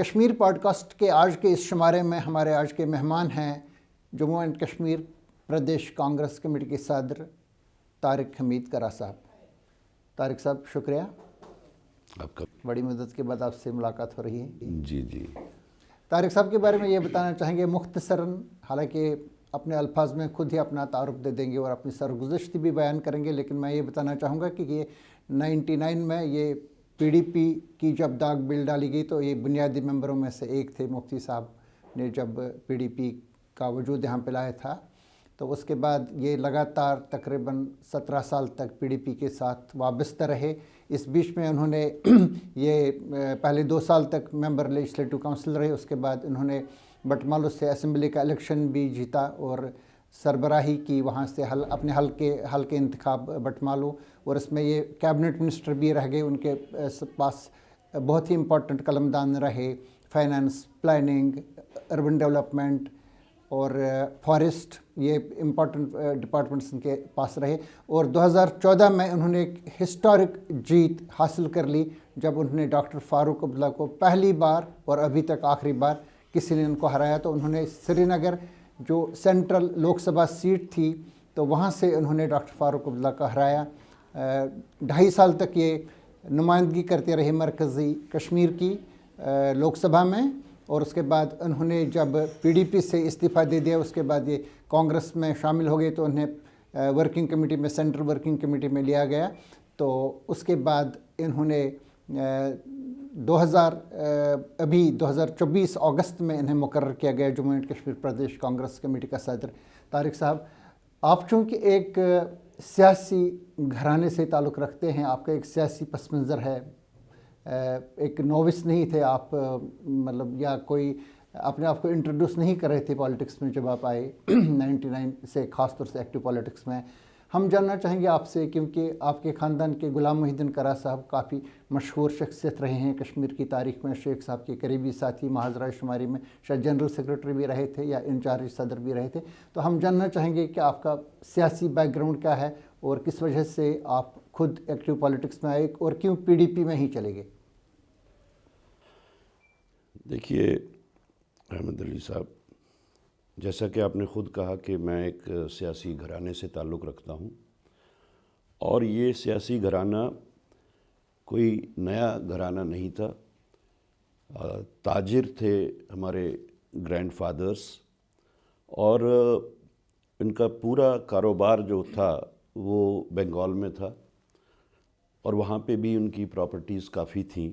Kashmir pod cost کے آج کے اس شمارے میں ہمارے آج کے مہمان ہیں جموں اینڈ کشمیر پردیش کانگریس کمیٹی کے صدر طارق حمید کرا صاحب۔ طارق صاحب شکریہ، آپ کا بڑی مدت کے بعد آپ سے ملاقات ہو رہی ہے۔ جی طارق صاحب کے بارے میں یہ بتانا چاہیں گے مختصراً، حالانکہ اپنے الفاظ میں خود ہی اپنا تعارف دے دیں گے اور اپنی سرگزشت بھی بیان کریں گے، لیکن میں یہ بتانا چاہوں گا کہ یہ 99 میں یہ پی ڈی پی کی جب داغ بل ڈالی گئی تو یہ بنیادی ممبروں میں سے ایک تھے۔ مفتی صاحب نے جب پی ڈی پی کا وجود یہاں پہ لایا تھا تو اس کے بعد یہ لگاتار تقریباً 17 سال تک پی ڈی پی کے ساتھ وابستہ رہے۔ اس بیچ میں انہوں نے یہ پہلے 2 سال تک ممبر لیجسلیٹو کونسل رہے، اس کے بعد انہوں نے بٹمالو سے اسمبلی کا الیکشن بھی جیتا اور سربراہی کی وہاں سے اپنے حلقے انتخاب بٹمالو، اور اس میں یہ کیبنٹ منسٹر بھی رہ گئے۔ ان کے پاس بہت ہی امپورٹنٹ قلمدان رہے، فائنانس، پلاننگ، اربن ڈیولپمنٹ اور فارسٹ، یہ امپورٹنٹ ڈپارٹمنٹس ان کے پاس رہے۔ اور 2014 میں انہوں نے ایک ہسٹورک جیت حاصل کر لی جب انہوں نے ڈاکٹر فاروق عبداللہ کو پہلی بار اور ابھی تک آخری بار کسی نے ان کو ہرایا۔ تو انہوں نے سری نگر جو سینٹرل لوک سبھا سیٹ تھی تو وہاں سے انہوں نے ڈاکٹر فاروق عبداللہ کو ہرایا۔ 2.5 سال تک یہ نمائندگی کرتے رہے مرکزی کشمیر کی لوک سبھا میں، اور اس کے بعد انہوں نے جب پی ڈی پی سے استعفیٰ دے دیا اس کے بعد یہ کانگریس میں شامل ہو گئے تو انہیں ورکنگ کمیٹی میں، سینٹرل ورکنگ کمیٹی میں لیا گیا۔ تو اس کے بعد انہوں نے 2024 اگست میں انہیں مقرر کیا گیا جموں اینڈ کشمیر پردیش کانگریس کمیٹی کا صدر۔ طارق صاحب، آپ چونکہ ایک سیاسی گھرانے سے تعلق رکھتے ہیں، آپ کا ایک سیاسی پس منظر ہے، ایک نووس نہیں تھے آپ، مطلب یا کوئی اپنے آپ کو انٹروڈیوس نہیں کر رہے تھے پالیٹکس میں جب آپ آئے 99 سے، خاص طور سے ایکٹیو پالیٹکس میں۔ ہم جاننا چاہیں گے آپ سے، کیونکہ آپ کے خاندان کے غلام محی الدین کرا صاحب کافی مشہور شخصیت رہے ہیں کشمیر کی تاریخ میں، شیخ صاحب کے قریبی ساتھی، محاذرہ شماری میں شاید جنرل سیکرٹری بھی رہے تھے یا انچارج صدر بھی رہے تھے۔ تو ہم جاننا چاہیں گے کہ آپ کا سیاسی بیک گراؤنڈ کیا ہے اور کس وجہ سے آپ خود ایکٹیو پالیٹکس میں آئے اور کیوں پی ڈی پی میں ہی چلے گئے؟ دیکھیے احمد علی صاحب، جیسا کہ آپ نے خود کہا کہ میں ایک سیاسی گھرانے سے تعلق رکھتا ہوں، اور یہ سیاسی گھرانہ کوئی نیا گھرانہ نہیں تھا۔ تاجر تھے ہمارے گرینڈ فادرز، اور ان کا پورا کاروبار جو تھا وہ بنگال میں تھا، اور وہاں پہ بھی ان کی پراپرٹیز کافی تھیں۔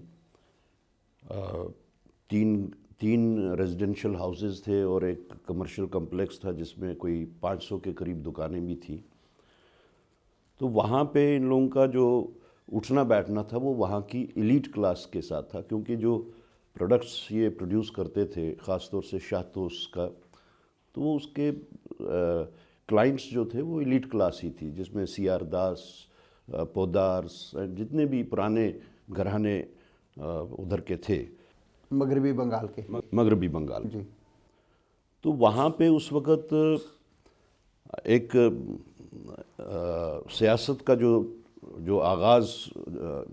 تین ریزیڈنشل ہاؤسز تھے اور ایک کمرشل کمپلیکس تھا جس میں کوئی 500 کے قریب دکانیں بھی تھیں۔ تو وہاں پہ ان لوگوں کا جو اٹھنا بیٹھنا تھا وہ وہاں کی ایلیٹ کلاس کے ساتھ تھا، کیونکہ جو پروڈکٹس یہ پروڈیوس کرتے تھے، خاص طور سے شاہتوش کا، تو وہ اس کے کلائنٹس جو تھے وہ ایلیٹ کلاس ہی تھی، جس میں سی آر داس، پودارس، جتنے بھی پرانے گھرانے ادھر کے تھے، مغربی بنگال کے۔ مغربی بنگال جی۔ تو وہاں پہ اس وقت ایک سیاست کا جو آغاز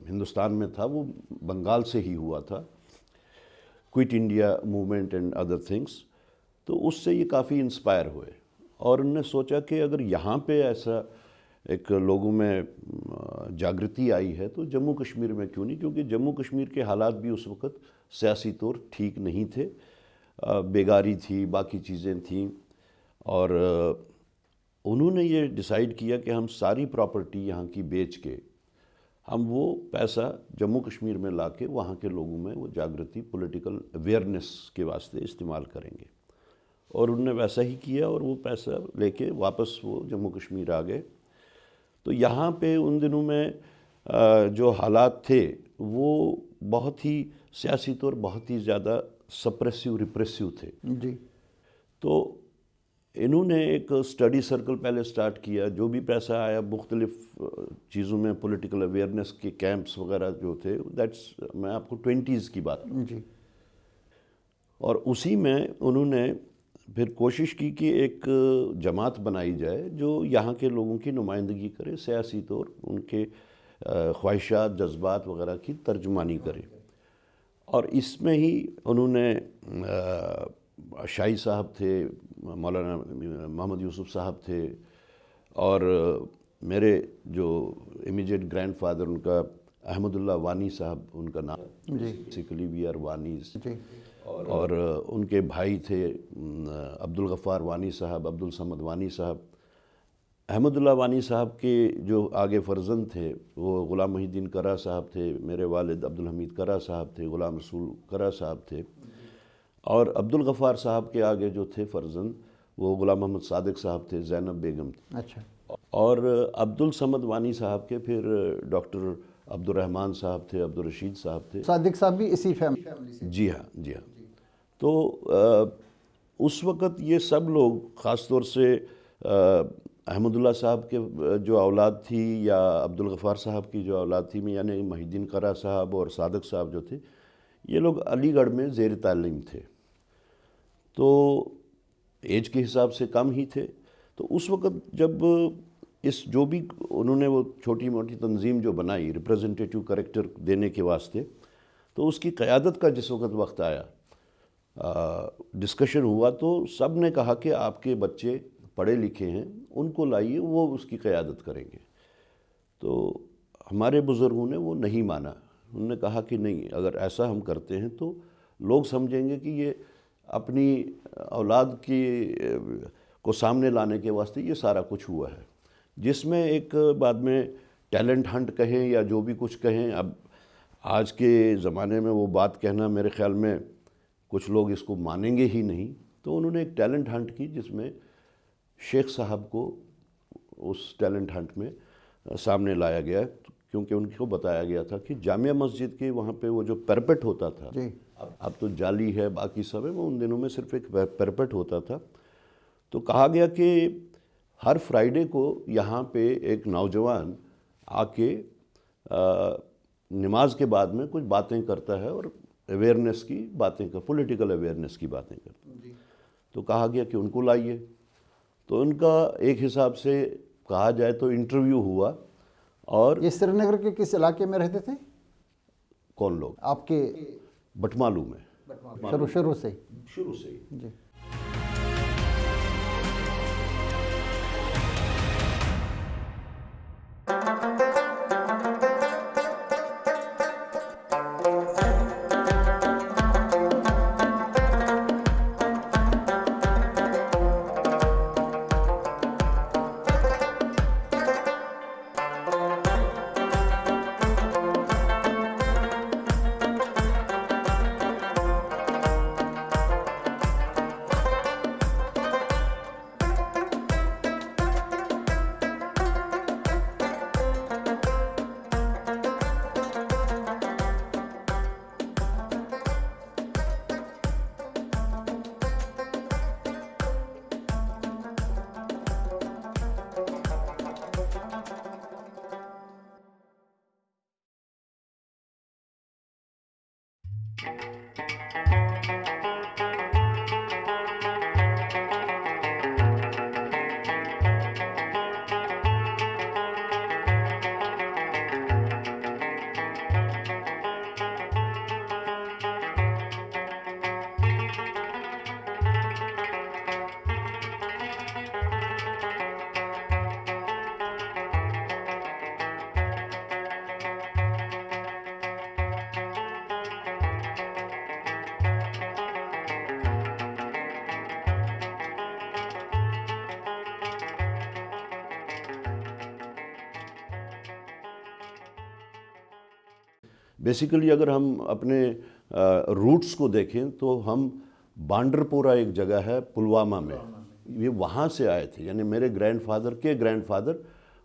ہندوستان میں تھا وہ بنگال سے ہی ہوا تھا، quit India movement and other things. تو اس سے یہ کافی انسپائر ہوئے، اور انہوں نے سوچا کہ اگر یہاں پہ ایسا ایک لوگوں میں جاگرتی آئی ہے تو جموں کشمیر میں کیوں نہیں، کیونکہ جموں کشمیر کے حالات بھی اس وقت سیاسی طور ٹھیک نہیں تھے، بیگاری تھی، باقی چیزیں تھیں، اور انہوں نے یہ ڈیسائیڈ کیا کہ ہم ساری پراپرٹی یہاں کی بیچ کے ہم وہ پیسہ جموں کشمیر میں لا کے وہاں کے لوگوں میں وہ جاگرتی، پولیٹیکل اویئرنیس کے واسطے استعمال کریں گے۔ اور انہوں نے ویسا ہی کیا، اور وہ پیسہ لے کے واپس وہ جموں کشمیر آ گئے۔ تو یہاں پہ ان دنوں میں جو حالات تھے وہ بہت ہی سیاسی طور بہت ہی زیادہ سپریسیو، ریپریسیو تھے۔ جی۔ تو انہوں نے ایک اسٹڈی سرکل پہلے سٹارٹ کیا، جو بھی پیسہ آیا مختلف چیزوں میں، پولیٹیکل اویئرنیس کے کیمپس وغیرہ جو تھے، میں آپ کو 20s کی بات کروں۔ جی۔ اور اسی میں انہوں نے پھر کوشش کی کہ ایک جماعت بنائی جائے جو یہاں کے لوگوں کی نمائندگی کرے، سیاسی طور ان کے خواہشات، جذبات وغیرہ کی ترجمانی کرے۔ اور اس میں ہی انہوں نے شاہی صاحب تھے، مولانا محمد یوسف صاحب تھے، اور میرے جو امیجیٹ گرینڈ فادر ان کا احمد اللہ وانی صاحب ان کا نام، جی بیسیکلی وی آر وانیز، جی اور ان کے بھائی تھے عبدالغفار وانی صاحب، عبدالصمد وانی صاحب۔ احمد اللہ وانی صاحب کے جو آگے فرزند تھے وہ غلام محی الدین کرا صاحب تھے، میرے والد عبدالحمید کرا صاحب تھے، غلام رسول کرا صاحب تھے، اور عبدالغفار صاحب کے آگے جو تھے فرزند وہ غلام محمد صادق صاحب تھے، زینب بیگم تھی، اچھا اور عبدالصمد وانی صاحب کے پھر ڈاکٹر عبد الرحمن صاحب تھے، عبد الرشید صاحب تھے۔ صادق صاحب بھی اسی فیملی سے؟ جی ہاں، جی ہاں۔ تو اس وقت یہ سب لوگ، خاص طور سے احمد اللہ صاحب کے جو اولاد تھی یا عبدالغفار صاحب کی جو اولاد تھی، یعنی محی الدین کرا صاحب اور صادق صاحب جو تھے، یہ لوگ علی گڑھ میں زیر تعلیم تھے، تو ایج کے حساب سے کم ہی تھے۔ تو اس وقت جب اس جو بھی انہوں نے وہ چھوٹی موٹی تنظیم جو بنائی ریپریزنٹیٹیو کریکٹر دینے کے واسطے، تو اس کی قیادت کا جس وقت آیا، ڈسکشن ہوا، تو سب نے کہا کہ آپ کے بچے پڑھے لکھے ہیں، ان کو لائیے، وہ اس کی قیادت کریں گے۔ تو ہمارے بزرگوں نے وہ نہیں مانا، انہوں نے کہا کہ نہیں، اگر ایسا ہم کرتے ہیں تو لوگ سمجھیں گے کہ یہ اپنی اولاد کی کو سامنے لانے کے واسطے یہ سارا کچھ ہوا ہے، جس میں ایک بعد میں ٹیلنٹ ہنٹ کہیں یا جو بھی کچھ کہیں۔ اب آج کے زمانے میں وہ بات کہنا میرے خیال میں کچھ لوگ اس کو مانیں گے ہی نہیں، تو انہوں نے ایک ٹیلنٹ ہنٹ کی جس میں شیخ صاحب کو اس ٹیلنٹ ہنٹ میں سامنے لایا گیا، کیونکہ ان کو بتایا گیا تھا کہ جامعہ مسجد کے وہاں پہ وہ جو پیرپٹ ہوتا تھا، اب تو جالی ہے باقی سب ہے، وہ ان دنوں میں صرف ایک پیرپٹ ہوتا تھا۔ تو کہا گیا کہ ہر فرائیڈے کو یہاں پہ ایک نوجوان آ کے نماز کے بعد میں کچھ باتیں کرتا ہے اور اویئرنیس کی باتیں پولیٹیکل اویئرنیس کی باتیں کرتا ہے۔ تو کہا گیا کہ ان کو لائیے، تو ان کا ایک حساب سے کہا جائے تو انٹرویو ہوا۔ اور یہ سری نگر کے کس علاقے میں رہتے تھے کون لوگ؟ آپ کے؟ بٹمالو میں، شروع سے ہی جی۔ بیسیکلی اگر ہم اپنے روٹس کو دیکھیں تو ہم بانڈر پورہ ایک جگہ ہے پلوامہ میں، یہ وہاں سے آئے تھے، یعنی میرے گرینڈ فادر کے گرینڈ فادر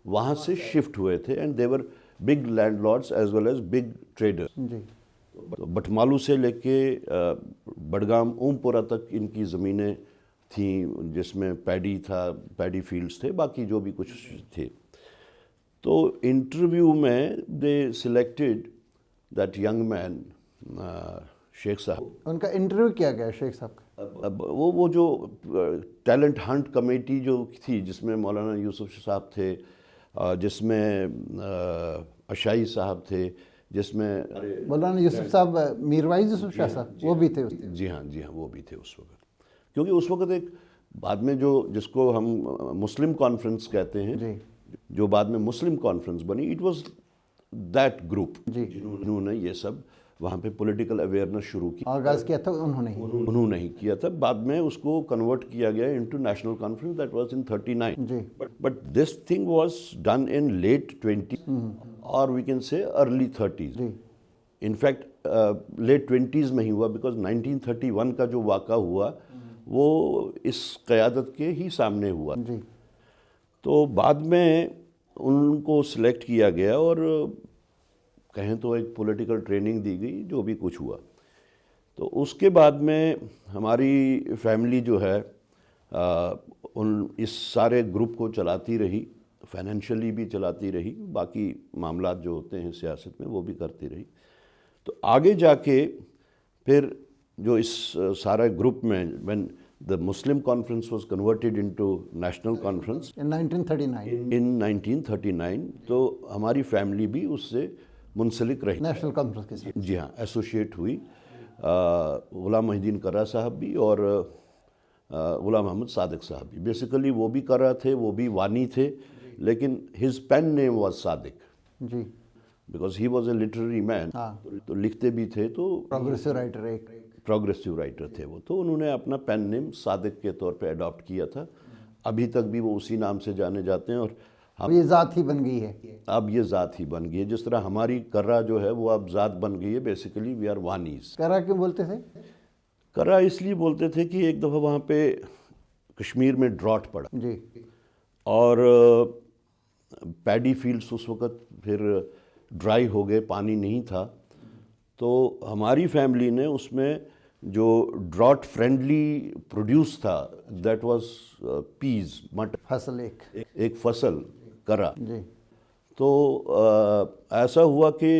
وہاں سے شفٹ ہوئے تھے، and they were big landlords as well as big trader. Batmaloo سے لے کے بڈگام اوم پورہ تک ان کی زمینیں تھیں، جس میں پیڈی تھا، پیڈی فیلڈز تھے، باقی جو بھی کچھ تھے۔ تو انٹرویو میں دے سلیکٹڈ دیٹ ینگ مین شیخ صاحب۔ ان کا انٹرویو کیا گیا شیخ صاحب کا؟ اب وہ جو ٹیلنٹ ہنٹ کمیٹی جو تھی، جس میں مولانا یوسف صاحب تھے، جس میں اشائی صاحب تھے، جس میں مولانا یوسف صاحب، میروائز یوسف شاہ صاحب وہ بھی تھے اس جی ہاں وہ بھی تھے اس وقت. کیونکہ اس وقت ایک بعد میں جس کو ہم مسلم کانفرنس کہتے ہیں، جی جو بعد میں مسلم کانفرنس بنی، اٹ واز دیٹ گروپ جی جنہوں نے یہ سب وہاں پہ پولیٹیکل اویئرنیس شروع کی. آغاز کیا تھا انہوں نے ہی کیا تھا. بعد میں اس کو کنورٹ کیا گیا into National Conference, that was in 39. جی but this thing was done in late 20 اور we can say early 30s. جی ان فیکٹ لیٹ 20s میں ہی ہوا، بیکاز 1931 کا جو واقعہ ہوا وہ اس قیادت کے ہی سامنے ہوا. جی تو بعد میں ان کو سلیکٹ کیا گیا اور کہیں تو ایک پولیٹیکل ٹریننگ دی گئی، جو بھی کچھ ہوا. تو اس کے بعد میں ہماری فیملی جو ہے اس سارے گروپ کو چلاتی رہی، فائنینشلی بھی چلاتی رہی، باقی معاملات جو ہوتے ہیں سیاست میں وہ بھی کرتی رہی. تو آگے جا کے پھر جو اس سارے گروپ میں when the Muslim conference was converted into national conference in 1939 in 1939، تو ہماری فیملی بھی اس سے منسلک رہی، نیشنل کانفرنس کے ساتھ. جی ہاں ایسوسیٹ ہوئی. غلام محی الدین کرا صاحب بھی اور غلام محمد صادق صاحب بھی. بیسیکلی وہ بھی کرا تھے، وہ بھی وانی تھے، لیکن his pen name was Sadiq G because he was a literary man. ہاں تو لکھتے بھی تھے، تو پروگریسو رائٹر ایک. پروگریسو رائٹر تھے وہ. تو انہوں نے اپنا پین نیم صادق کے طور پہ اڈاپٹ کیا تھا. ابھی تک بھی وہ اسی نام سے جانے جاتے ہیں، اور یہ ذات ہی بن گئی ہے. اب یہ ذات ہی بن گئی ہے. جس طرح ہماری کرا جو ہے وہ اب ذات بن گئی ہے. بیسیکلی وی آر وانیز. کرا کیوں بولتے تھے؟ کرا اس لیے بولتے تھے کہ ایک دفعہ وہاں پہ کشمیر میں ڈراٹ پڑا، جی اور پیڈی فیلڈس اس وقت پھر ڈرائی ہو گئے، پانی نہیں تھا. تو ہماری فیملی نے اس میں جو ڈراٹ فرینڈلی پروڈیوس تھا، دیٹ واز پیز، مٹر، فصل ایک فصل کرا. جی تو ایسا ہوا کہ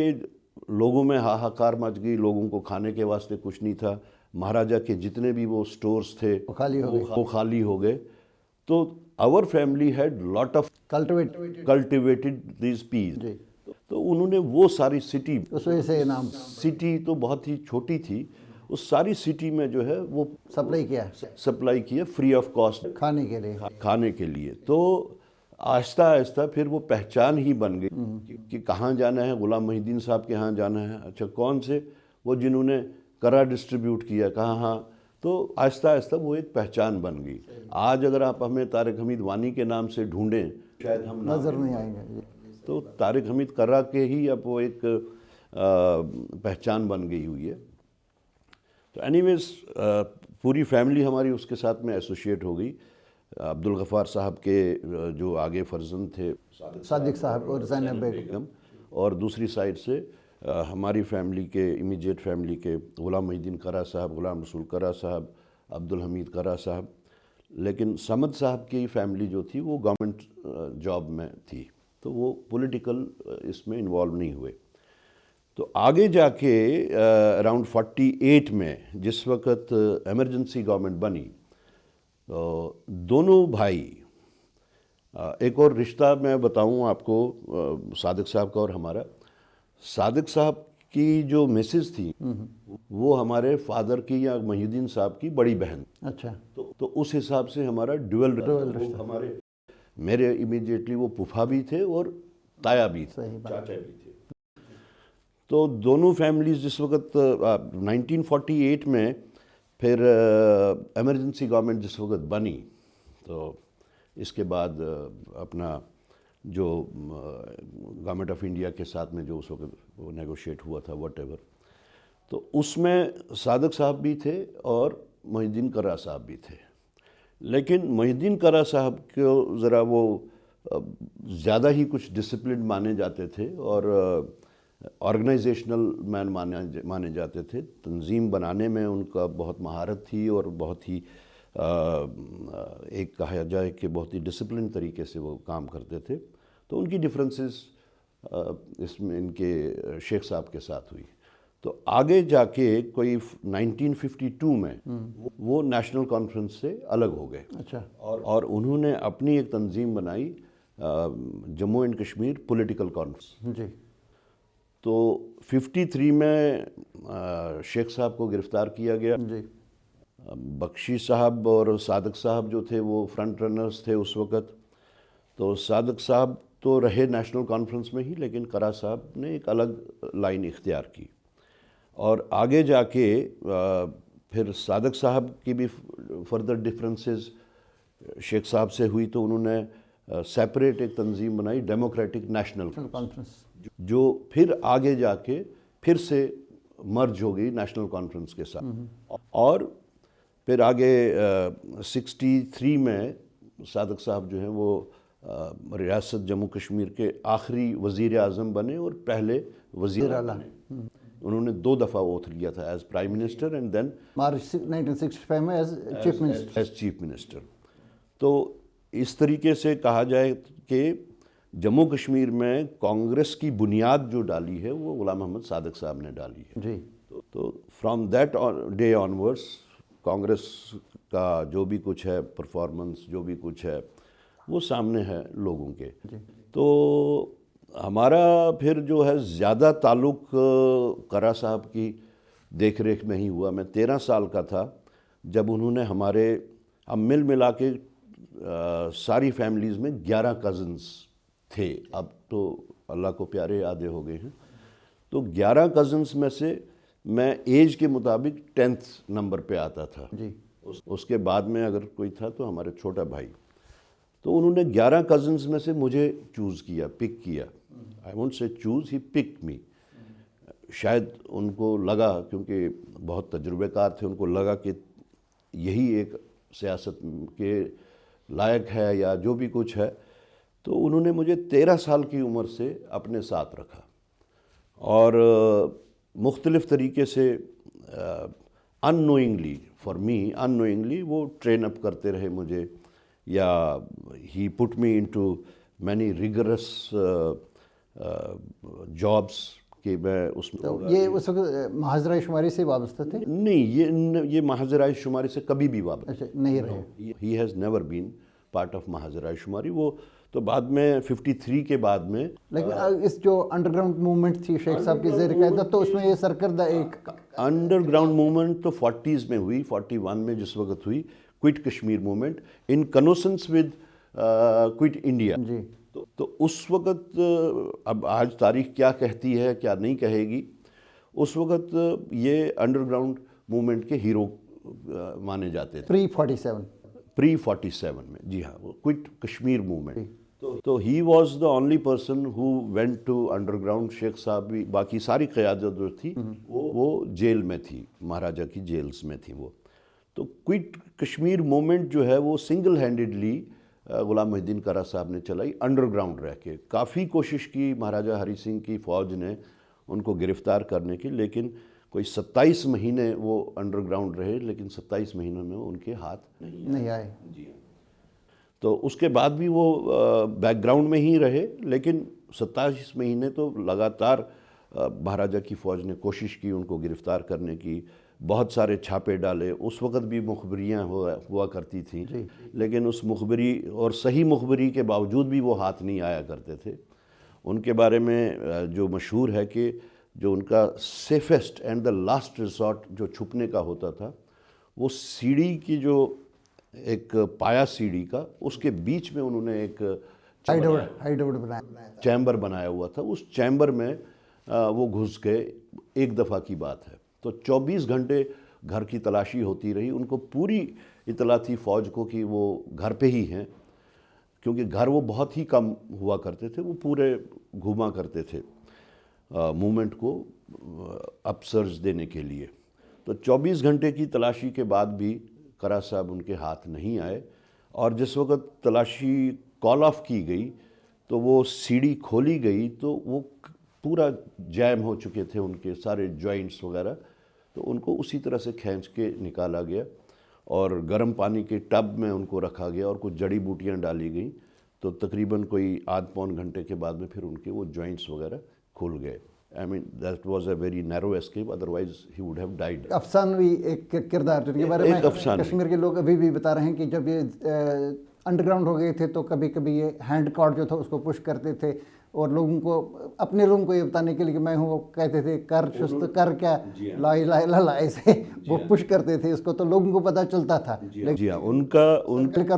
لوگوں میں ہاہاکار مچ گئی، لوگوں کو کھانے کے واسطے کچھ نہیں تھا. مہاراجہ کے جتنے بھی وہ سٹورز تھے وہ خالی ہو گئے. تو our family had lot of cultivated these peas. تو انہوں نے وہ ساری سٹی، اس وجہ سے نام، سٹی تو بہت ہی چھوٹی تھی، اس ساری سٹی میں جو ہے وہ سپلائی کیا فری آف کاسٹ کھانے کے لیے. تو آہستہ آہستہ پھر وہ پہچان ہی بن گئی کہ کہاں جانا ہے. غلام محی الدین صاحب کے ہاں جانا ہے. اچھا کون سے؟ وہ جنہوں نے کرا ڈسٹریبیوٹ کیا، کہاں. تو آہستہ آہستہ وہ ایک پہچان بن گئی. آج اگر آپ ہمیں طارق حمید وانی کے نام سے ڈھونڈیں شاید ہم نظر نہیں آئیں گے. تو طارق حمید کرا کے ہی اب وہ ایک پہچان بن گئی ہوئی ہے. تو اینی ویز پوری فیملی ہماری اس کے ساتھ میں ایسوسیٹ ہو گئی. عبدالغفار صاحب کے جو آگے فرزند تھے صادق صاحب اور زینب بیگم، اور دوسری سائڈ سے ہماری فیملی کے امیجیٹ فیملی کے غلام محی الدین کرا صاحب، غلام رسول کرا صاحب، عبدالحمید کرا صاحب. لیکن صمد صاحب کی فیملی جو تھی وہ گورنمنٹ جاب میں تھی، تو وہ پولیٹیکل اس میں انوالو نہیں ہوئے. تو آگے جا کے اراؤنڈ 48 میں جس وقت ایمرجنسی گورنمنٹ بنی، دونوں بھائی، ایک اور رشتہ میں بتاؤں آپ کو صادق صاحب کا اور ہمارا. صادق صاحب کی جو مسز تھی وہ ہمارے فادر کی یا محی الدین صاحب کی بڑی بہن. اچھا. تو اس حساب سے ہمارا ڈویل رشتہ. ہمارے میرے امیڈیٹلی وہ پھوپھا بھی تھے اور تایا بھی تھے، چاچا بھی تھے. تو دونوں فیملیز جس وقت 1948 میں پھر ایمرجنسی گورنمنٹ جس وقت بنی، تو اس کے بعد اپنا جو گورنمنٹ آف انڈیا کے ساتھ میں جو اس وقت وہ نیگوشیٹ ہوا تھا واٹ ایور، تو اس میں صادق صاحب بھی تھے اور محی الدین کرا صاحب بھی تھے. لیکن محی الدین کرا صاحب کو ذرا وہ زیادہ ہی کچھ ڈسپلن مانے جاتے تھے اور آرگنائزیشنل مین مانے جاتے تھے. تنظیم بنانے میں ان کا بہت مہارت تھی اور بہت ہی ایک کہا جائے کہ بہت ہی ڈسپلن طریقے سے وہ کام کرتے تھے. تو ان کی ڈفرینسز اس میں ان کے شیخ صاحب کے ساتھ ہوئی. تو آگے جا کے کوئی 1952 میں وہ نیشنل کانفرنس سے الگ ہو گئے. اچھا. اور انہوں نے اپنی ایک تنظیم بنائی، Jammu and Kashmir political conference. جی. تو 53 میں شیخ صاحب کو گرفتار کیا گیا. جی بخشی صاحب اور صادق صاحب جو تھے وہ فرنٹ رنرز تھے اس وقت. تو صادق صاحب تو رہے نیشنل کانفرنس میں ہی, لیکن کرا صاحب نے ایک الگ لائن اختیار کی. اور آگے جا کے پھر صادق صاحب کی بھی فردر ڈفرینسز شیخ صاحب سے ہوئی, تو انہوں نے سیپریٹ ایک تنظیم بنائی, ڈیموکریٹک نیشنل کانفرنس, جو پھر آگے جا کے پھر سے مرج ہو گئی نیشنل کانفرنس کے ساتھ. اور پھر آگے 63 میں صادق صاحب جو ہیں وہ ریاست جموں کشمیر کے آخری وزیر اعظم بنے اور پہلے وزیر اعلیٰ بنے. انہوں نے 2 دفعہ اوتھ لیا تھا as prime minister and then March 1965 میں ایز چیف منسٹر. تو اس طریقے سے کہا جائے کہ جموں کشمیر میں کانگریس کی بنیاد جو ڈالی ہے وہ غلام محمد صادق صاحب نے ڈالی ہے. جی تو from that day onwards Congress کا جو بھی کچھ ہے پرفارمنس, جو بھی کچھ ہے وہ سامنے ہے لوگوں کے. تو ہمارا پھر جو ہے زیادہ تعلق کرا صاحب کی دیکھ ریکھ میں ہی ہوا. میں 13 سال کا تھا جب انہوں نے ہم مل ملا کے ساری فیملیز میں 11 کزنز تھے. اب تو اللہ کو پیارے آدھے ہو گئے ہیں. تو 11 کزنز میں سے میں ایج کے مطابق 10th نمبر پہ آتا تھا. جی اس کے بعد میں اگر کوئی تھا تو ہمارے چھوٹا بھائی. تو انہوں نے 11 کزنز میں سے مجھے چوز کیا, پک کیا. آئی وونٹ سے چوز, ہی پک می. شاید ان کو لگا, کیونکہ بہت تجربے کار تھے, ان کو لگا کہ یہی ایک سیاست کے لائق ہے یا جو بھی کچھ ہے. تو انہوں نے مجھے 13 سال کی عمر سے اپنے ساتھ رکھا اور مختلف طریقے سے اننوئنگلی فار می اننوئنگلی وہ ٹرین اپ کرتے رہے مجھے, یا ہی پٹ می انٹو مینی ریگرس جابس کہ میں اس میں. یہ اس وقت محاذ شماری سے وابستہ تھے؟ نہیں, یہ محاذ رائے شماری سے کبھی بھی وابستہ نہیں رہے. He has never been part of محاذ رائے شماری. وہ تو بعد میں 53 کے بعد میں, لیکن اس جو انڈر گراؤنڈ موومنٹ تھی شیخ صاحب کی زیر قیادت, تو اس میں یہ سرکردہ ایک انڈر گراؤنڈ موومنٹ تو 40s میں ہوئی, 41 میں جس وقت ہوئی quit Kashmir movement in consonance with quit India. جی تو اس وقت, اب آج تاریخ کیا کہتی ہے کیا نہیں کہے گی, اس وقت یہ انڈر گراؤنڈ موومنٹ کے ہیرو مانے جاتے تھے. پری 47 میں, جی ہاں, وہ کوئٹ کشمیر موومنٹ. تو he was the only person who went to underground. Sheikh صاحب بھی, باقی ساری قیادت جو تھی وہ جیل میں تھی, مہاراجہ کی جیلز میں تھی وہ. تو کوئٹ کشمیر موومنٹ جو ہے وہ سنگل ہینڈڈلی غلام محی الدین کرا صاحب نے چلائی انڈر گراؤنڈ رہ کے. کافی کوشش کی مہاراجہ ہری سنگھ کی فوج نے ان کو گرفتار کرنے کی, لیکن کوئی 27 مہینے وہ انڈر گراؤنڈ رہے, لیکن 27 مہینوں میں ان کے ہاتھ نہیں آئے. جی, تو اس کے بعد بھی وہ بیک گراؤنڈ میں ہی رہے, لیکن 27 مہینے تو لگاتار مہاراجہ کی فوج نے کوشش کی ان کو گرفتار کرنے کی. بہت سارے چھاپے ڈالے. اس وقت بھی مخبریاں ہوا کرتی تھیں, لیکن اس مخبری اور صحیح مخبری کے باوجود بھی وہ ہاتھ نہیں آیا کرتے تھے. ان کے بارے میں جو مشہور ہے کہ جو ان کا safest and the last resort جو چھپنے کا ہوتا تھا, وہ سیڑھی کی جو ایک پایا سیڑھی کا, اس کے بیچ میں انہوں نے ایک چیمبر بنایا ہوا تھا. اس چیمبر میں وہ گھس گئے. ایک دفعہ کی بات ہے. تو 24 گھنٹے گھر کی تلاشی ہوتی رہی. ان کو پوری اطلاع تھی فوج کو کہ وہ گھر پہ ہی ہیں, کیونکہ گھر وہ بہت ہی کم ہوا کرتے تھے, وہ پورے گھوما کرتے تھے موومنٹ کو اپ سرج دینے کے لیے. تو 24 گھنٹے کی تلاشی کے بعد بھی کرا صاحب ان کے ہاتھ نہیں آئے. اور جس وقت تلاشی کال آف کی گئی تو وہ سیڑھی کھولی گئی تو وہ پورا جیم ہو چکے تھے ان کے سارے جوائنٹس وغیرہ. تو ان کو اسی طرح سے کھینچ کے نکالا گیا اور گرم پانی کے ٹب میں ان کو رکھا گیا اور کچھ جڑی بوٹیاں ڈالی گئیں. تو تقریباً کوئی آدھ پون گھنٹے کے بعد میں پھر ان کے وہ جوائنٹس وغیرہ کھل گئے. I mean that was a very narrow escape, otherwise he would have died. افسانوی ایک کردار جن کے بارے میں کشمیر کے لوگ ابھی بھی بتا رہے ہیں کہ جب یہ انڈر گراؤنڈ ہو گئے تھے تو کبھی کبھی یہ ہینڈ کارڈ جو تھا اس کو پش کرتے تھے, اور لوگوں کو اپنے لوگوں کو یہ بتانے کے لیے کہ میں ہوں، وہ کہتے تھے کر چست کر کیا لا الہ الا اللہ، ایسے وہ پش کرتے تھے اس کو، تو لوگوں کو پتہ چلتا تھا، جی ہاں، ان کا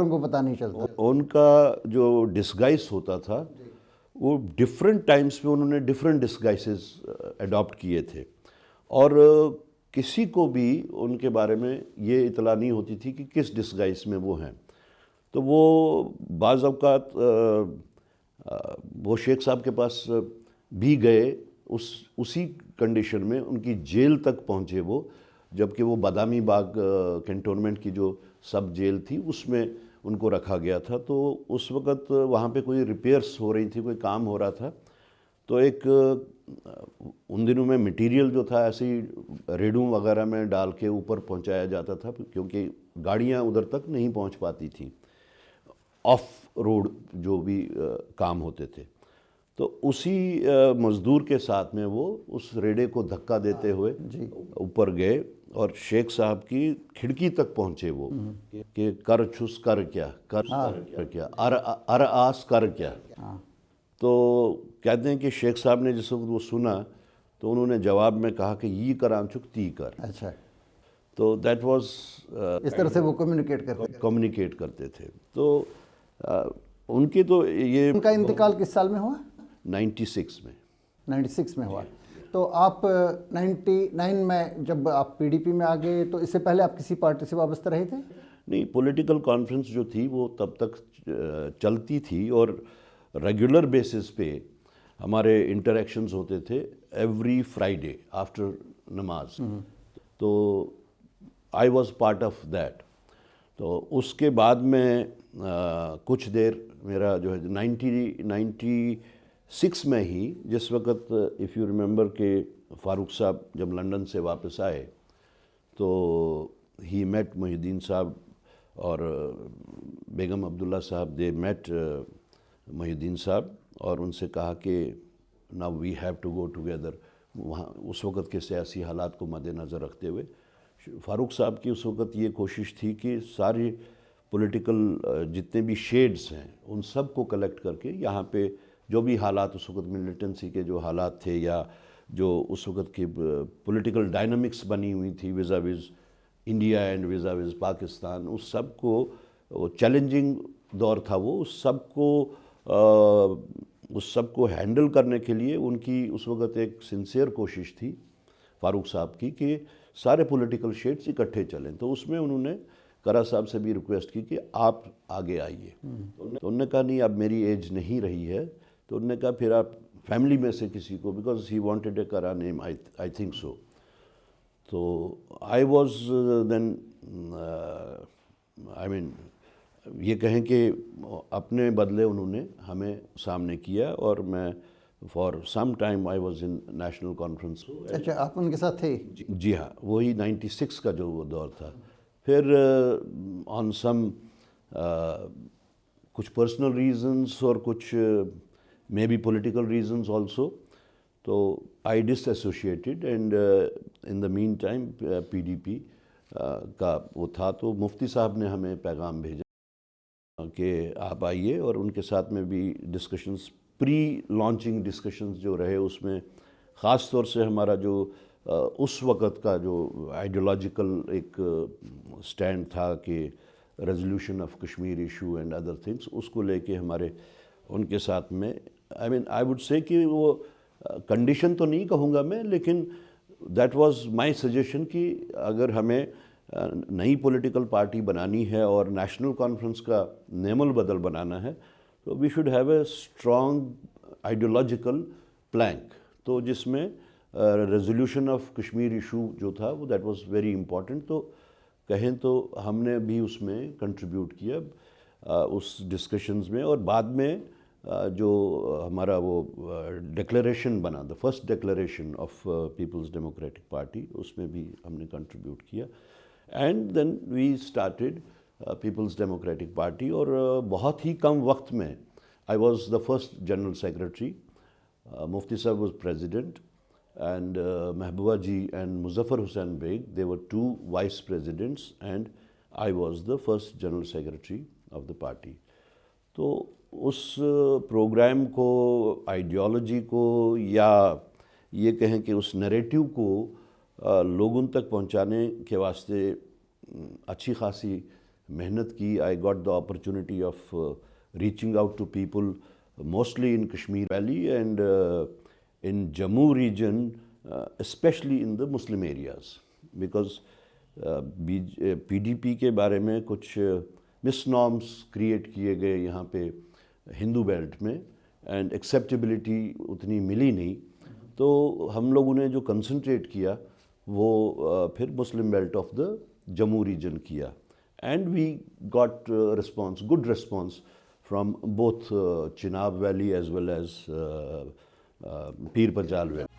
کو پتہ نہیں چلتا. ان کا جو ڈسگائز ہوتا تھا وہ ڈفرینٹ ٹائمز پہ انہوں نے ڈفرینٹ ڈسگائسز اڈاپٹ کیے تھے، اور کسی کو بھی ان کے بارے میں یہ اطلاع نہیں ہوتی تھی کہ کس ڈسگائز میں وہ ہیں. تو وہ بعض اوقات وہ شیخ صاحب کے پاس بھی گئے، اسی کنڈیشن میں ان کی جیل تک پہنچے وہ، جبکہ وہ بادامی باغ کینٹونمنٹ کی جو سب جیل تھی اس میں ان کو رکھا گیا تھا. تو اس وقت وہاں پہ کوئی ریپیئرس ہو رہی تھی، کوئی کام ہو رہا تھا، تو ایک ان دنوں میں مٹیریل جو تھا ایسے ہی ریڈوں وغیرہ میں ڈال کے اوپر پہنچایا جاتا تھا، کیونکہ گاڑیاں ادھر تک نہیں پہنچ پاتی تھیں، آف روڈ جو بھی کام ہوتے تھے. تو اسی مزدور کے ساتھ میں وہ اس ریڈے کو دھکا دیتے ہوئے اوپر گئے اور شیخ صاحب کی کھڑکی تک پہنچے وہ، کہ کر چھس کر کیا، کر کیا، ار آس کر کیا. تو کہتے ہیں کہ شیخ صاحب نے جس وقت وہ سنا تو انہوں نے جواب میں کہا کہ یہ کران چک تی کر. اچھا، تو دیٹ واز اس طرح سے وہ کمیونیکیٹ کرتے تھے. تو ان کے تو یہ ان کا انتقال کس سال میں ہوا؟ 96 میں. 96 میں ہوا. تو آپ 99 میں جب آپ پی ڈی پی میں آ گئے، تو اس سے پہلے آپ کسی پارٹی سے وابستہ رہے تھے؟ نہیں، پولیٹیکل کانفرنس جو تھی وہ تب تک چلتی تھی، اور ریگولر بیسس پہ ہمارے انٹریکشنز ہوتے تھے ایوری فرائیڈے آفٹر نماز. تو I was part of that. تو اس کے بعد میں کچھ دیر میرا جو ہے 96 میں ہی، جس وقت اف یو ریممبر کہ فاروق صاحب جب لنڈن سے واپس آئے تو ہی میٹ محی الدین صاحب اور بیگم عبداللہ صاحب، دے میٹ محی الدین صاحب، اور ان سے کہا کہ now we have to go together. وہاں اس وقت کے سیاسی حالات کو مد نظر رکھتے ہوئے فاروق صاحب کی اس وقت یہ کوشش تھی کہ ساری پولیٹیکل جتنے بھی شیڈز ہیں ان سب کو کلیکٹ کر کے یہاں پہ جو بھی حالات اس وقت ملیٹنسی کے جو حالات تھے، یا جو اس وقت کی پولیٹیکل ڈائنامکس بنی ہوئی تھی vis-a-vis India and vis-a-vis Pakistan, اس سب کو چیلنجنگ دور تھا وہ، اس سب کو ہینڈل کرنے کے لیے ان کی اس وقت ایک سنسیئر کوشش تھی فاروق صاحب کی کہ سارے پولیٹیکل شیڈز اکٹھے چلیں. تو اس میں انہوں نے کرا صاحب سے بھی ریکویسٹ کی کہ آپ آگے آئیے. تو انہوں نے کہا نہیں، اب میری ایج نہیں رہی ہے. تو انہوں نے کہا پھر آپ فیملی میں سے کسی کو، بیکاز ہی وانٹیڈ اے کرا نیم، آئی تھنک سو. تو آئی واز دین آئی مین یہ کہیں کہ اپنے بدلے انہوں نے ہمیں سامنے کیا، اور میں for some time I was in national conference. اچھا، آپ ان کے ساتھ تھے؟ جی ہاں، وہی 96 کا جو وہ دور تھا. پھر آن سم کچھ پرسنل ریزنز اور کچھ maybe political reasons also, تو I disassociated, and in the meantime P D P کا وہ تھا. تو مفتی صاحب نے ہمیں پیغام بھیجا کہ آپ آئیے، اور ان کے ساتھ میں بھی ڈسکشنز، پری لانچنگ ڈسکشنز جو رہے، اس میں خاص طور سے ہمارا جو اس وقت کا جو آئیڈیولوجیکل ایک سٹینڈ تھا کہ resolution of Kashmir issue and other things, اس کو لے کے ہمارے ان کے ساتھ میں آئی وڈ سے کہ وہ کنڈیشن تو نہیں کہوں گا میں، لیکن دیٹ واز مائی سجیشن کہ اگر ہمیں نئی پولیٹیکل پارٹی بنانی ہے اور نیشنل کانفرنس کا نیم البدل بنانا ہے، تو we should have a strong ideological plank. تو جس میں ریزولوشن آف کشمیر ایشو جو تھا وہ دیٹ واز ویری امپورٹنٹ. تو کہیں تو ہم نے بھی اس میں کنٹریبیوٹ کیا اس ڈسکشنز میں، اور بعد میں جو ہمارا وہ ڈکلیریشن بنا، the first declaration of people's democratic party, اس میں بھی ہم نے کنٹریبیوٹ کیا. And then we started people's democratic party, اور بہت ہی کم وقت میں I was the first general secretary. Mufti صاحب was president, and Mehbooba ji and Muzaffar Hussain Beg, they were two vice presidents, and I was the first general secretary of the party. تو اس programme کو، ideology کو، یا یہ کہیں کہ اس narrative کو لوگوں تک پہنچانے کے واسطے اچھی خاصی محنت کی. I got the opportunity of reaching out to people mostly in Kashmir valley and in Jammu region, especially in the Muslim areas, because PDP کے بارے میں کچھ مس نارمس کریٹ کیے گئے یہاں پہ ہندو بیلٹ میں، اینڈ ایکسیپٹیبلٹی اتنی ملی نہیں. تو ہم لوگوں نے جو کنسنٹریٹ کیا وہ پھر Muslim belt of the Jammu region کیا، and we got response, good response from both Chenab Valley as well as Pir Panjal valley.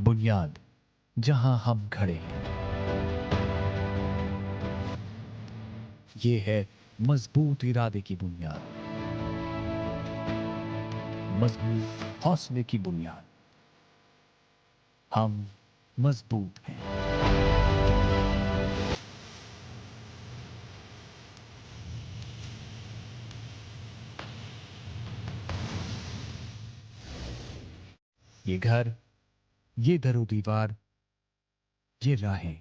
بنیاد جہاں ہم کھڑے ہیں، یہ ہے مضبوط ارادے کی بنیاد، مضبوط حوصلے کی بنیاد. ہم مضبوط ہیں. یہ گھر، یہ در و دیوار، یہ راہیں،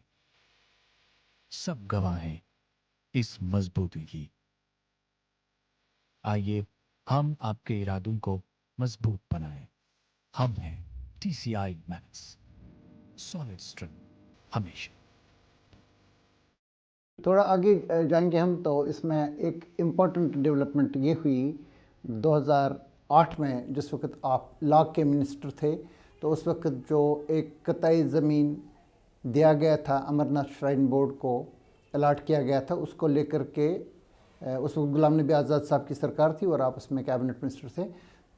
سب گواہ ہیں اس مضبوطی کی. آئیے ہم آپ کے ارادوں کو مضبوط بنائیں. ہم ہیں TCI Max، سالڈ اسٹرنگتھ ہمیشہ. تھوڑا آگے جائیں گے ہم، تو اس میں ایک امپورٹنٹ ڈیولپمنٹ یہ ہوئی 2008 میں، جس وقت آپ لا کے منسٹر تھے. تو اس وقت جو ایک قطعی زمین دیا گیا تھا امرناتھ شرائن بورڈ کو، الاٹ کیا گیا تھا، اس کو لے کر کے اس وقت غلام نبی آزاد صاحب کی سرکار تھی اور آپ اس میں کیبنٹ منسٹر تھے.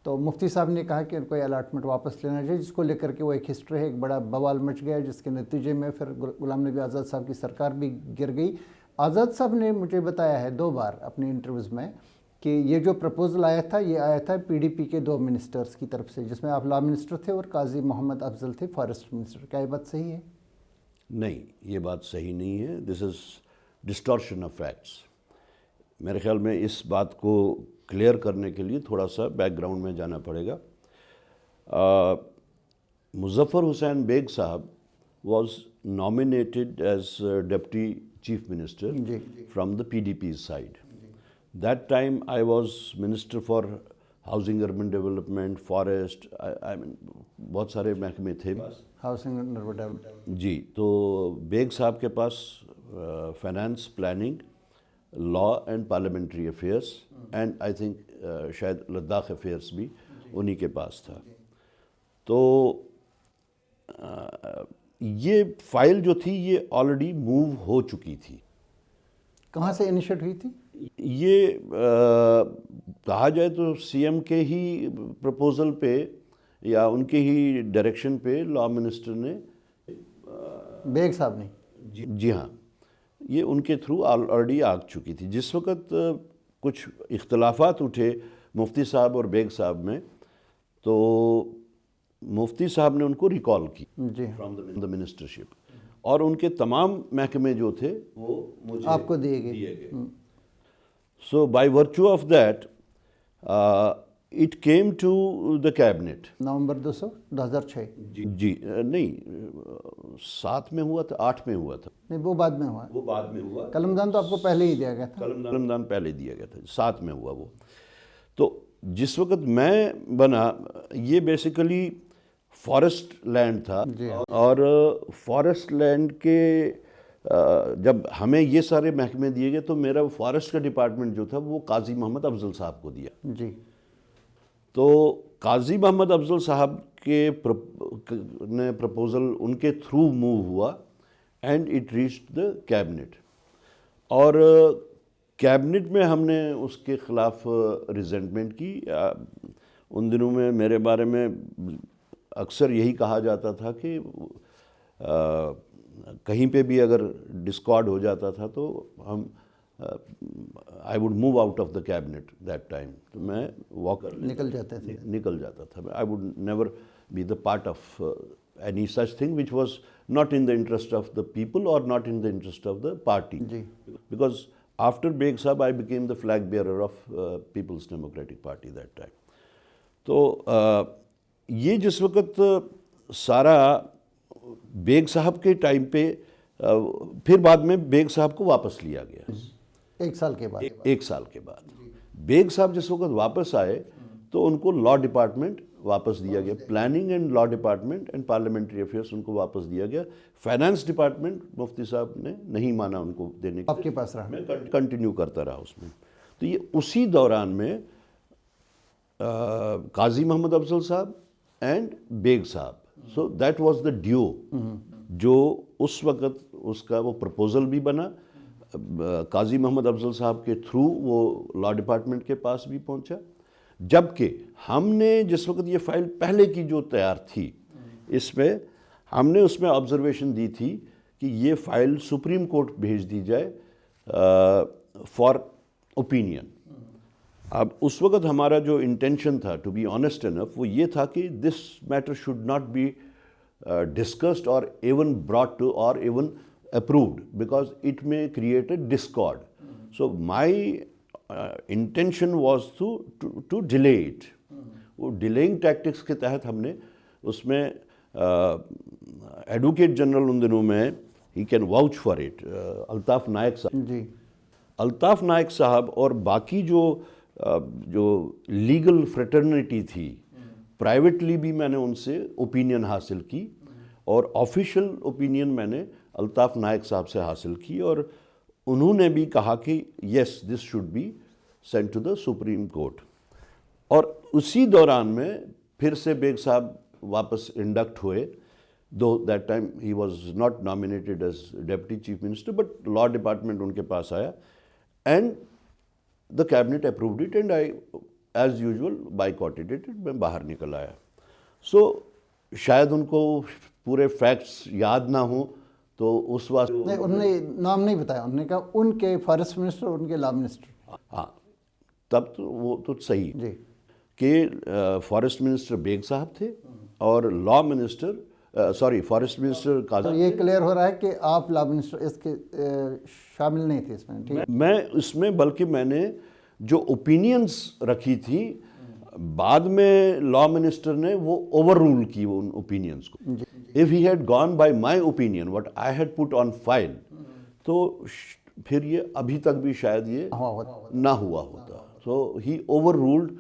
تو مفتی صاحب نے کہا کہ ان کو یہ الاٹمنٹ واپس لینا چاہیے، جس کو لے کر کے وہ ایک ہسٹری ہے، ایک بڑا بوال مچ گیا، جس کے نتیجے میں پھر غلام نبی آزاد صاحب کی سرکار بھی گر گئی. آزاد صاحب نے مجھے بتایا ہے 2 بار اپنے انٹرویوز میں کہ یہ جو پرپوزل آیا تھا، یہ آیا تھا PDP کے 2 منسٹرز کی طرف سے، جس میں آپ لا منسٹر تھے اور قاضی محمد افضل تھے فارسٹ منسٹر. کیا یہ بات صحیح ہے؟ نہیں، یہ بات صحیح نہیں ہے. دس از ڈسٹورشن آف فیکٹس. میرے خیال میں اس بات کو کلیئر کرنے کے لیے تھوڑا سا بیک گراؤنڈ میں جانا پڑے گا. مظفر حسین بیگ صاحب was nominated as Deputy Chief Minister from the PDP side. That time I was Minister for Housing, Urban Development, Forest, I mean بہت سارے محکمے تھے. Housing and urban development. جی، تو بیگ صاحب کے پاس finance, planning, law and parliamentary affairs and I think شاید لداخ افیئرس بھی انہی کے پاس تھا. تو یہ فائل جو تھی یہ آلریڈی موو ہو چکی تھی. کہاں سے انیشیٹ ہوئی تھی؟ یہ کہا جائے تو CM کے ہی پرپوزل پہ یا ان کے ہی ڈائریکشن پہ لا منسٹر نے، بیگ صاحب نے. جی ہاں، یہ ان کے تھرو آلریڈی آ چکی تھی. جس وقت کچھ اختلافات اٹھے مفتی صاحب اور بیگ صاحب میں، تو مفتی صاحب نے ان کو ریکال کی فرام دا منسٹرشپ، اور ان کے تمام محکمے جو تھے وہ مجھے آپ کو دیے گئے. So by virtue of that it came to the cabinet. November 2006. جی نہیں، 7 میں ہوا تھا، 8 میں ہوا تھا. نہیں، وہ بعد میں ہوا. وہ بعد میں ہوا. قلمدان تو آپ کو پہلے ہی دیا گیا تھا. قلمدان پہلے دیا گیا تھا، 7 میں ہوا وہ. تو جس وقت میں بنا، یہ بیسیکلی فارسٹ لینڈ تھا، جی اور فارسٹ لینڈ کے جب ہمیں یہ سارے محکمے دیے گئے تو میرا فارسٹ کا ڈپارٹمنٹ جو تھا وہ قاضی محمد افضل صاحب کو دیا. جی تو قاضی محمد افضل صاحب کے نے پرپوزل ان کے تھرو موو ہوا and it reached the cabinet, اور کیبنٹ میں ہم نے اس کے خلاف ریزنٹمنٹ کی. ان دنوں میں میرے بارے میں اکثر یہی کہا جاتا تھا کہ کہیں پہ بھی اگر ڈسکارڈ ہو جاتا تھا تو ہم I would move out of the cabinet that time. تو میں واک نکل جاتے تھے. نکل جاتا تھا. I would never be the part of any such thing which was not in the interest of the people or not in the interest of the party. جی Because after Beg Sahab, I became the flag bearer of People's Democratic Party that time. تو یہ جس وقت سارا bag صاحب کے time پہ پھر بعد میں بیگ صاحب کو واپس لیا گیا 1 سال کے بعد. 1 سال کے بعد. بیگ صاحب جس وقت واپس آئے تو ان کو لا ڈپارٹمنٹ واپس دیا گیا. Planning and law department and parliamentary affairs ان کو واپس دیا گیا. فائنانس ڈپارٹمنٹ مفتی صاحب نے نہیں مانا ان کو دینے آپ کے پاس رہا. میں کنٹینیو کرتا رہا اس میں. تو یہ اسی دوران میں قاضی محمد افضل صاحب اینڈ بیگ صاحب، so that was the due جو اس وقت اس کا وہ پرپوزل بھی بنا. قاضی محمد افضل صاحب کے تھرو وہ لا ڈپارٹمنٹ کے پاس بھی پہنچا. جبکہ ہم نے جس وقت یہ فائل پہلے کی جو تیار تھی اس میں ہم نے اس میں آبزرویشن دی تھی کہ یہ فائل سپریم کورٹ بھیج دی جائے فار اوپینین. اب اس وقت ہمارا جو انٹینشن تھا ٹو بی آنیسٹ انف وہ یہ تھا کہ this matter should not be discussed اور ایون براٹ ٹو اور even approved because it may create a discord. So my intention was to delay it. وہ ڈیلیئنگ ٹیکٹکس کے تحت ہم نے اس میں ایڈوکیٹ جنرل ان دنوں میں ہی can vouch for it Altaf Naik صاحب. جی الطاف نائک صاحب اور باقی جو لیگل فریٹرنیٹی تھی پرائیویٹلی بھی میں نے ان سے اوپینین حاصل کی اور آفیشیل اوپینین میں نے الطاف نائک صاحب سے حاصل کی اور انہوں نے بھی کہا کہ yes this should be sent to the supreme court. اور اسی دوران میں پھر سے بیگ صاحب واپس انڈکٹ ہوئے though that time he was not nominated as deputy chief minister but law department ان کے پاس آیا and the cabinet approved it and I as usual boycotted it. میں باہر نکل آیا. سو شاید ان کو پورے فیکٹس یاد نہ ہوں تو اس وقت نہیں انہوں نے نام نہیں بتایا. انہوں نے کہا ان کے فارسٹ منسٹر اور ان کے لا منسٹر. ہاں تب تو وہ تو صحیح جی کہ فارسٹ منسٹر بیگ صاحب تھے اور لا منسٹر فارسٹ منسٹر تو قاضی. یہ کلیئر ہو رہا ہے کہ آپ لا منسٹر اس کے شامل نہیں تھے اس میں. ٹھیک میں اس میں بلکہ میں نے جو اوپینینز رکھی تھی بعد میں لا منسٹر نے وہ اوور رول کی ان اوپینینز کو. If he had gone by my opinion, what I had put on file, تو پھر یہ ابھی تک بھی شاید یہ نہ ہوا ہوتا. So he overruled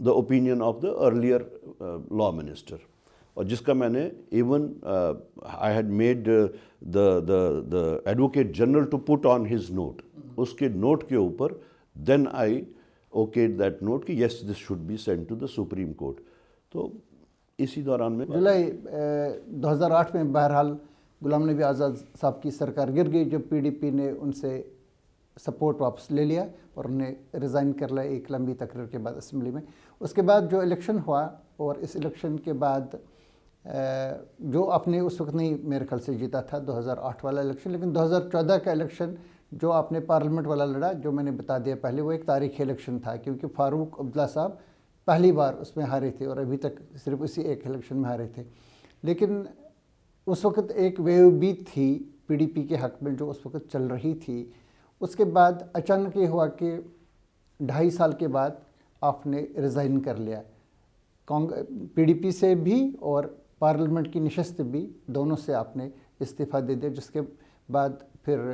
the opinion of the earlier law minister. اور جس کا میں نے even I had made the advocate general to put on his note. اس کے نوٹ کے اوپر then I okayed that note کہ yes this should be sent to the Supreme Court. تو اسی دوران میں جولائی 2008 میں بہرحال غلام نبی آزاد صاحب کی سرکار گر گئی جب پی ڈی پی نے ان سے سپورٹ واپس لے لیا اور انہیں ریزائن کر لیا ایک لمبی تقریر کے بعد اسمبلی میں. اس کے بعد جو الیکشن ہوا اور اس الیکشن کے بعد جو آپ نے اس وقت نہیں میرے خیال سے جیتا تھا 2008 والا الیکشن لیکن 2014 کا الیکشن جو آپ نے پارلیمنٹ والا لڑا جو میں نے بتا دیا پہلے وہ ایک تاریخی الیکشن تھا کیونکہ فاروق عبداللہ صاحب پہلی بار اس میں ہارے تھے اور ابھی تک صرف اسی ایک الیکشن میں ہارے تھے. لیکن اس وقت ایک ویو بھی تھی پی ڈی پی کے حق میں جو اس وقت چل رہی تھی. اس کے بعد اچانک یہ ہوا کہ 2.5 سال کے بعد آپ نے ریزائن کر لیا پی ڈی پی سے بھی اور پارلیمنٹ کی نشست بھی دونوں سے آپ نے استعفیٰ دے دیا جس کے بعد پھر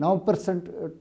9%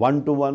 1 to 1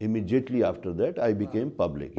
immediately after that I became public.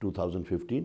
2015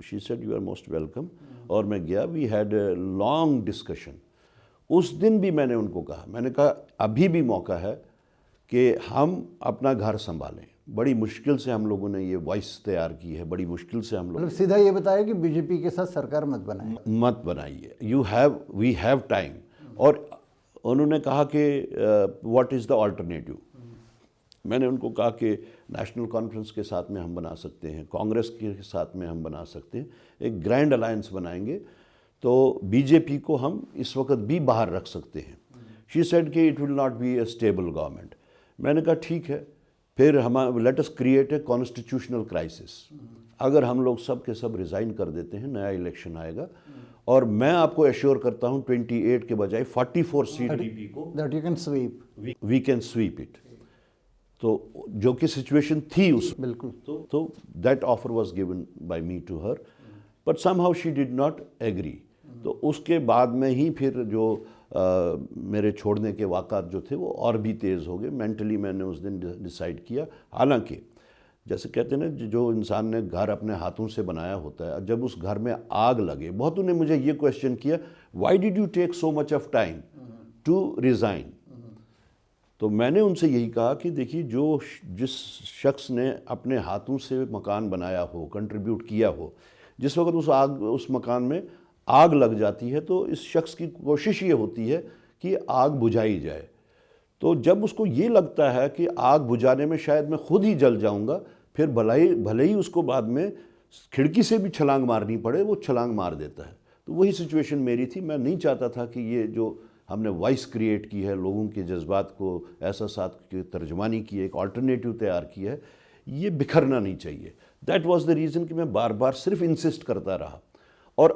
she said you are most welcome. اور میں گیا, we had a long discussion. اس دن بھی میں نے ان کو کہا, میں نے کہا ابھی بھی موقع ہے کہ ہم اپنا گھر سنبھالیں. بڑی مشکل سے ہم لوگوں نے یہ وائس تیار کی ہے, بڑی مشکل سے ہم لوگ. مطلب سیدھا یہ بتایا کہ بی جے پی کے ساتھ سرکار مت بنائیں. مت بنائیے, وی ہیو ٹائم. اور انہوں نے کہا کہ واٹ از دا آلٹرنیٹیو. میں نے ان کو کہا کہ نیشنل کانفرنس کے ساتھ میں ہم بنا سکتے ہیں, کانگریس کے ساتھ میں ہم بنا سکتے ہیں, ایک گرینڈ الائنس بنائیں گے تو بی جے پی کو ہم اس وقت بھی باہر رکھ سکتے ہیں. شی سیڈ کہ it will not be a stable government. میں نے کہا ٹھیک ہے, پھر let us create a constitutional crisis. اگر ہم لوگ سب کے سب ریزائن کر دیتے ہیں, نیا الیکشن آئے گا, اور میں آپ کو ایشور کرتا ہوں 28 کے بجائے 44 سیٹ پی پی کو that you can swap. We can swap it. تو جو کہ سچویشن تھی اس بالکل. تو that offer was given by me to her, but somehow she did not agree. تو اس کے بعد میں ہی پھر جو میرے چھوڑنے کے واقعات جو تھے وہ اور بھی تیز ہو گئے. مینٹلی میں نے اس دن ڈیسائیڈ کیا. حالانکہ جیسے کہتے ہیں نا, جو انسان نے گھر اپنے ہاتھوں سے بنایا ہوتا ہے, جب اس گھر میں آگ لگے, بہتوں نے مجھے یہ کویشچن کیا, why did you take so much of time to resign. تو میں نے ان سے یہی کہا کہ دیکھیے, جس شخص نے اپنے ہاتھوں سے مکان بنایا ہو, کنٹریبیوٹ کیا ہو, جس وقت اس مکان میں آگ لگ جاتی ہے تو اس شخص کی کوشش یہ ہوتی ہے کہ آگ بجھائی جائے. تو جب اس کو یہ لگتا ہے کہ آگ بجھانے میں شاید میں خود ہی جل جاؤں گا, پھر بھلے ہی اس کو بعد میں کھڑکی سے بھی چھلانگ مارنی پڑے, وہ چھلانگ مار دیتا ہے. تو وہی سچویشن میری تھی. میں نہیں چاہتا تھا کہ یہ جو ہم نے وائس کریٹ کی ہے, لوگوں کے جذبات کو احساسات کی ترجمانی کی ہے, ایک آلٹرنیٹیو تیار کی ہے, یہ بکھرنا نہیں چاہیے. دیٹ واز دا ریزن کہ میں بار بار صرف انسسٹ کرتا رہا. اور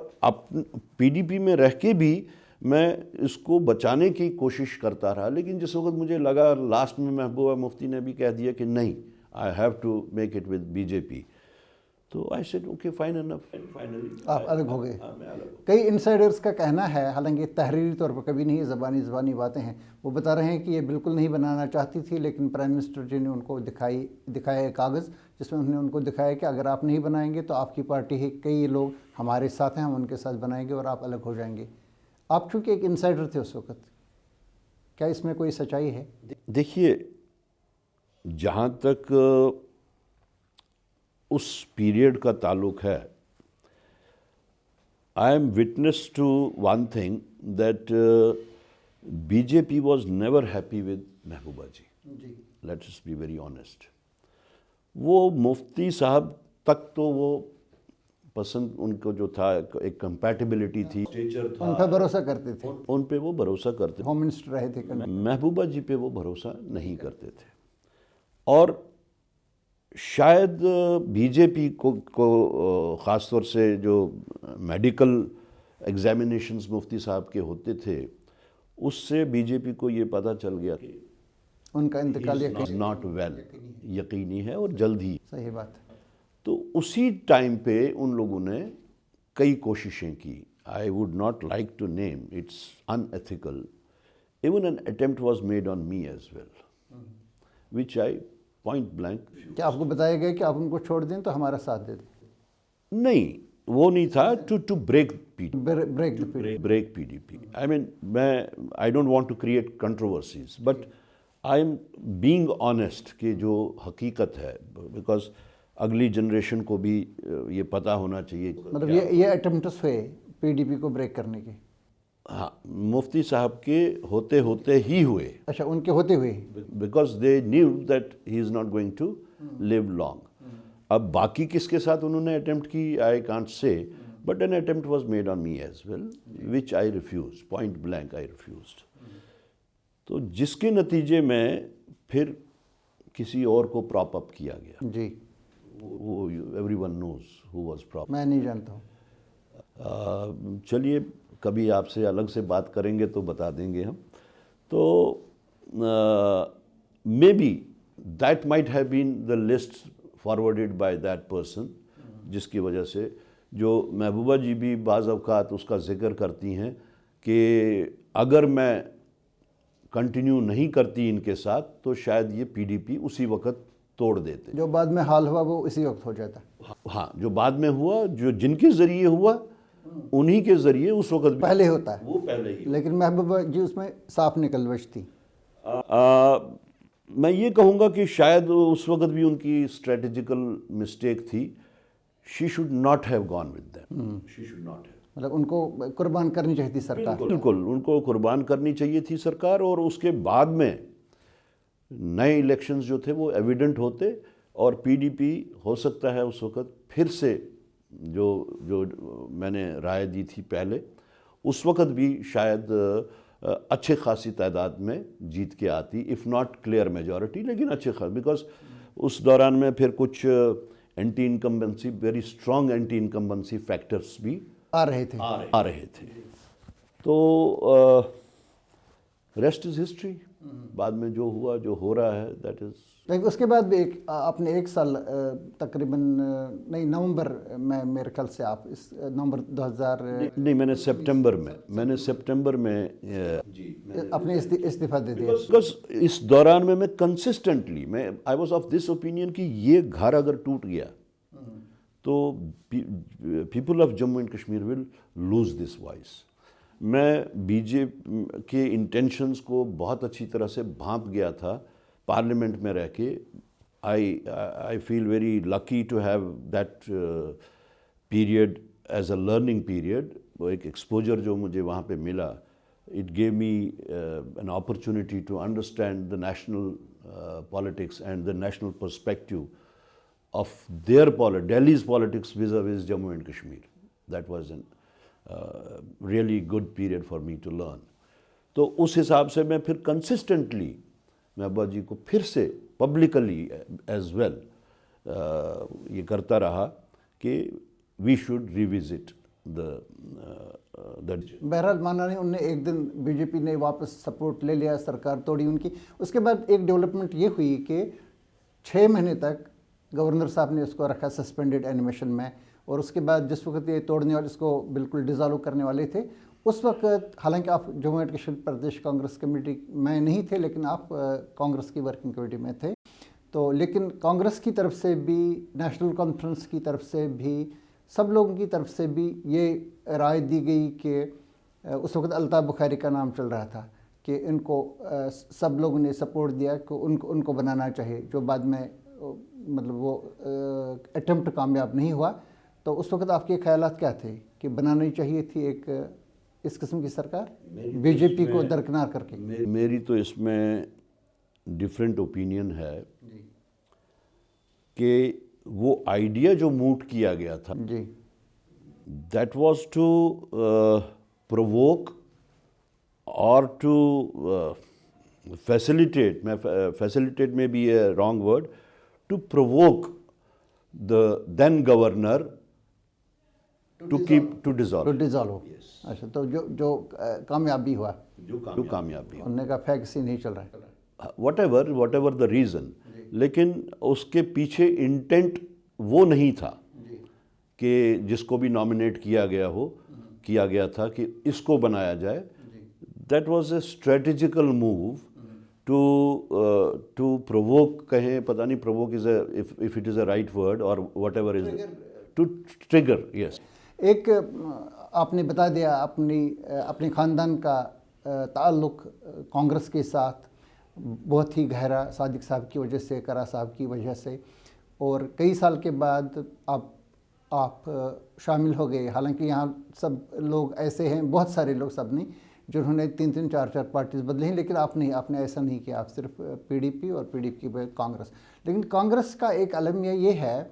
پی ڈی پی میں رہ کے بھی میں اس کو بچانے کی کوشش کرتا رہا. لیکن جس وقت مجھے لگا لاسٹ میں محبوبہ مفتی نے بھی کہہ دیا کہ نہیں, I have to make it with B J P, تو I said okay fine enough. آپ الگ ہو گئے. کئی انسائڈرز کا کہنا ہے, حالانکہ تحریری طور پر کبھی نہیں, زبانی باتیں ہیں, وہ بتا رہے ہیں کہ یہ بالکل نہیں بنانا چاہتی تھی, لیکن پرائم منسٹر جی نے ان کو دکھایا ایک کاغذ جس میں انہوں نے ان کو دکھایا کہ اگر آپ نہیں بنائیں گے تو آپ کی پارٹی ہے, کئی لوگ ہمارے ساتھ ہیں, ہم ان کے ساتھ بنائیں گے اور آپ الگ ہو جائیں گے. آپ چونکہ ایک انسائڈر تھے اس وقت, کیا اس میں کوئی سچائی ہے؟ دیکھیے, جہاں تک اس پیریڈ کا تعلق ہے, I am witness to one thing that B J P was never happy with Mehbooba ji. Let us be very honest. وہ مفتی صاحب تک تو وہ پسند, ان کو جو تھا ایک کمپیٹیبلٹی تھی, ان پہ بھروسہ کرتے تھے, ان پہ وہ بھروسہ کرتے. ہوم منسٹر رہے تھے. محبوبہ جی پہ وہ بھروسہ نہیں کرتے تھے. اور شاید بی جے پی کو خاص طور سے جو میڈیکل ایگزامینیشنز مفتی صاحب کے ہوتے تھے, اس سے بی جے پی کو یہ پتہ چل گیا کہ ان کا انتقال ناٹ ویل, یقینی ہے اور جلد ہی. صحیح بات. تو اسی ٹائم پہ ان لوگوں نے کئی کوششیں کی. I would not like to name, it's unethical. Even an attempt was made on me as well, which I point blank. کیا آپ کو بتایا گیا کہ آپ ان کو چھوڑ دیں تو ہمارا ساتھ دے دیں؟ نہیں, وہ نہیں تھا. To break P D P. I mean, I don't want to create controversies, but I am being honest کہ جو حقیقت ہے, بیکاز اگلی جنریشن کو بھی یہ پتہ ہونا چاہیے. مطلب یہ اٹیمپٹس ہوئے پی ڈی پی کو بریک کرنے کے؟ ہاں, مفتی صاحب کے ہوتے ہی ہوئے. اچھا, ان کے ہوتے ہوئے, because they knew that he is not going to live long. اب باقی کس کے ساتھ انہوں نے اٹیمپٹ کی, I can't say, but an attempt was made on me as well, which I refuse, point blank I refused. تو جس کے نتیجے میں پھر کسی اور کو پراپ اپ کیا گیا. جی, وہ every one knows who was prop. میں نہیں جانتا ہوں. چلیے, کبھی آپ سے الگ سے بات کریں گے تو بتا دیں گے ہم. تو maybe that might have been the list forwarded by that person, جس کی وجہ سے جو محبوبہ جی بھی بعض اوقات اس کا ذکر کرتی ہیں کہ اگر میں کنٹینیو نہیں کرتی ان کے ساتھ تو شاید یہ پی ڈی پی اسی وقت توڑ دیتے. جو بعد میں حال ہوا وہ اسی وقت ہو جاتا. ہاں جو بعد میں ہوا, جو جن کے ذریعے ہوا انہی کے ذریعے اس وقت بھی پہلے ہوتا ہے, وہ پہلے ہی. لیکن محبوبہ جی اس میں صاف نکل بچتی. میں یہ کہوں گا کہ شاید اس وقت بھی ان کی اسٹریٹجیکل مسٹیک تھی. She should not have gone with them. She should not have. مطلب ان کو قربان کرنی چاہیے تھی سرکار. بالکل ان کو قربان کرنی چاہیے تھی سرکار, اور اس کے بعد میں نئے الیکشنز جو تھے وہ ایویڈنٹ ہوتے, اور پی ڈی پی ہو سکتا ہے اس وقت پھر سے جو میں نے رائے دی تھی پہلے, اس وقت بھی شاید اچھے خاصی تعداد میں جیت کے آتی, اف ناٹ کلیئر میجورٹی, لیکن اچھے خاص, بیکاز اس دوران میں پھر کچھ anti-incumbency, very strong anti-incumbency factors بھی آ رہے تھے. تو ریسٹ از ہسٹری. بعد میں جو ہوا, جو ہو رہا ہے, دیٹ از. لیکن اس کے بعد بھی آپ نے ایک سال تقریباً نہیں نومبر میں میرے خیال سے آپ اس نومبر 2000 نہیں, میں نے سپٹمبر میں اپنے استعفیٰ دے دیا. بیکاز اس دوران میں consistently I was of this opinion کہ یہ گھر اگر ٹوٹ گیا تو people of Jammu and Kashmir will lose this voice. میں بی جے کے انٹینشنز کو بہت اچھی طرح سے بھانپ گیا تھا پارلیمنٹ میں رہ کے. I feel very lucky to have that period as a learning period. وہ ایک ایکسپوجر جو مجھے وہاں پہ ملا, it gave me an opportunity to understand the national politics and the national perspective of their Delhi's politics vis-a-vis Jammu and Kashmir. That was a really good period for me to learn. تو اس حساب سے میں پھر consistently محبوبہ جی کو پھر سے publicly as well یہ کرتا رہا کہ وی شوڈ ریوزٹ بہرحال مانا نہیں, انہوں نے ایک دن بی جے پی نے واپس سپورٹ لے لیا, سرکار توڑی ان کی. اس کے بعد ایک ڈیولپمنٹ یہ ہوئی کہ 6 مہینے تک گورنر صاحب نے اس کو رکھا سسپینڈڈ اینیمیشن میں, اور اس کے بعد جس وقت یہ توڑنے والے اس کو بالکل ڈیزالو کرنے والے تھے, اس وقت حالانکہ آپ جموں اینڈ کشمیر پردیش کانگریس کمیٹی میں نہیں تھے, لیکن آپ کانگریس کی ورکنگ کمیٹی میں تھے. تو لیکن کانگریس کی طرف سے بھی, نیشنل کانفرنس کی طرف سے بھی, سب لوگوں کی طرف سے بھی یہ رائے دی گئی کہ اس وقت الطاف بخاری کا نام چل رہا تھا کہ ان کو سب لوگوں نے سپورٹ دیا کہ ان کو بنانا چاہیے, جو بعد میں مطلب وہ اٹمپٹ کامیاب نہیں ہوا. تو اس وقت آپ کے خیالات کیا تھے کہ بنانی چاہیے تھی ایک اس قسم کی سرکار بی جے پی کو درکنار کر کے؟ میری تو اس میں ڈیفرنٹ اوپینین ہے کہ وہ آئیڈیا جو موٹ کیا گیا تھا جی, that was to provoke or to facilitate, facilitate may be a wrong word, to provoke the then governor to dissolve. اچھا, تو جو کامیابی ہوا, جو کامیابی انہوں نے کہا فیکسی نہیں چل رہا ہے, whatever the reason, لیکن اس کے پیچھے انٹینٹ وہ نہیں تھا کہ جس کو بھی نامنیٹ کیا گیا تھا کہ اس کو بنایا جائے. That was a strategical move to provoke, کہیں پتہ نہیں provoke is if it is a right word or whatever is to trigger. Yes. ایک آپ نے بتا دیا اپنے خاندان کا تعلق کانگریس کے ساتھ بہت ہی گہرا, صادق صاحب کی وجہ سے, کرا صاحب کی وجہ سے, اور کئی سال کے بعد آپ شامل ہو گئے. حالانکہ یہاں سب لوگ ایسے ہیں, بہت سارے لوگ, سب نہیں, جنہوں نے 3 4 پارٹیز بدلے ہیں, لیکن آپ نے ایسا نہیں کیا, آپ صرف پی ڈی پی اور پی ڈی پی کی کانگریس. لیکن کانگریس کا ایک المیہ یہ ہے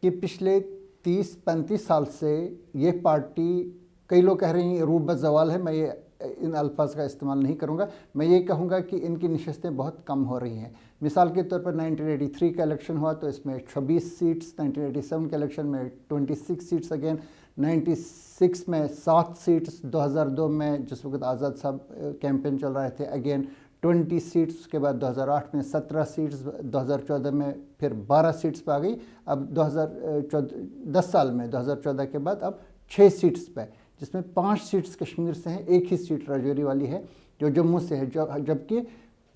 کہ پچھلے 30-35 سال سے یہ پارٹی, کئی لوگ کہہ رہے ہیں روح بزوال ہے, میں یہ ان الفاظ کا استعمال نہیں کروں گا, میں یہ کہوں گا کہ ان کی نشستیں بہت کم ہو رہی ہیں. مثال کے طور پر 1983 کا الیکشن ہوا تو اس میں 26 سیٹس, 1987 کے الیکشن میں 26 سیٹس اگین, 96 میں 7 سیٹس, 2002 میں جس وقت آزاد صاحب کیمپین چل رہے تھے اگین 20 سیٹس, اس کے بعد 2008 میں 17 سیٹس, 2014 میں پھر 12 سیٹس پہ آ گئی. اب 10 سال میں 2014 کے بعد اب 6 سیٹس پہ, جس میں 5 سیٹس کشمیر سے ہیں, ایک ہی سیٹ راجوری والی ہے جو جموں سے ہے, جبکہ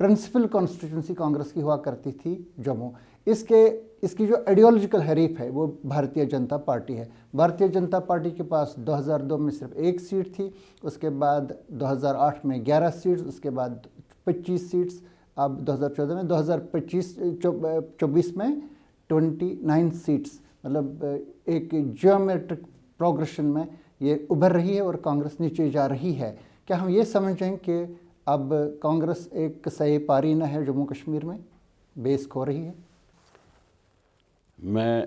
پرنسپل کانسٹیٹوینسی کانگریس کی ہوا کرتی تھی جموں. اس کی جو آئیڈیالوجیکل حریف ہے وہ بھارتیہ جنتا پارٹی ہے. بھارتیہ جنتا پارٹی کے پاس 2002 میں صرف 1 سیٹ تھی، اس کے بعد 2008 میں 11 سیٹس، اس کے بعد 25 سیٹس، اب 2014 میں 2024 میں 29 سیٹس. مطلب ایک جیومیٹرک پروگریشن میں یہ ابھر رہی ہے اور کانگریس نیچے جا رہی ہے. کیا ہم یہ سمجھیں کہ اب کانگریس ایک سہ پارینہ ہے جموں کشمیر میں، بیس کھو رہی ہے؟ میں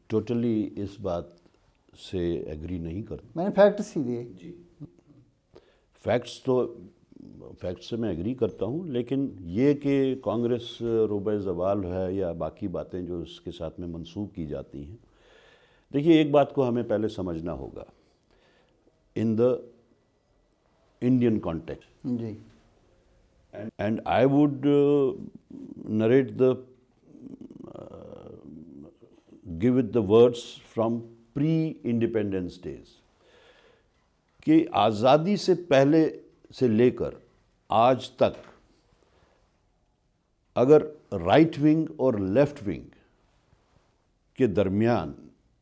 ٹوٹلی اس بات سے ایگری نہیں کرتا. میں نے فیکٹس ہی دیے. جی، فیکٹس سے میں ایگری کرتا ہوں، لیکن یہ کہ کانگریس روبہ زوال ہے یا باقی باتیں جو اس کے ساتھ میں منسوب کی جاتی ہیں. دیکھیے، ایک بات کو ہمیں پہلے سمجھنا ہوگا ان دا انڈین کانٹیکسٹ. جی. And I would narrate the give it the words from pre-independence days کہ آزادی سے پہلے سے لے کر آج تک اگر رائٹ ونگ اور لیفٹ ونگ کے درمیان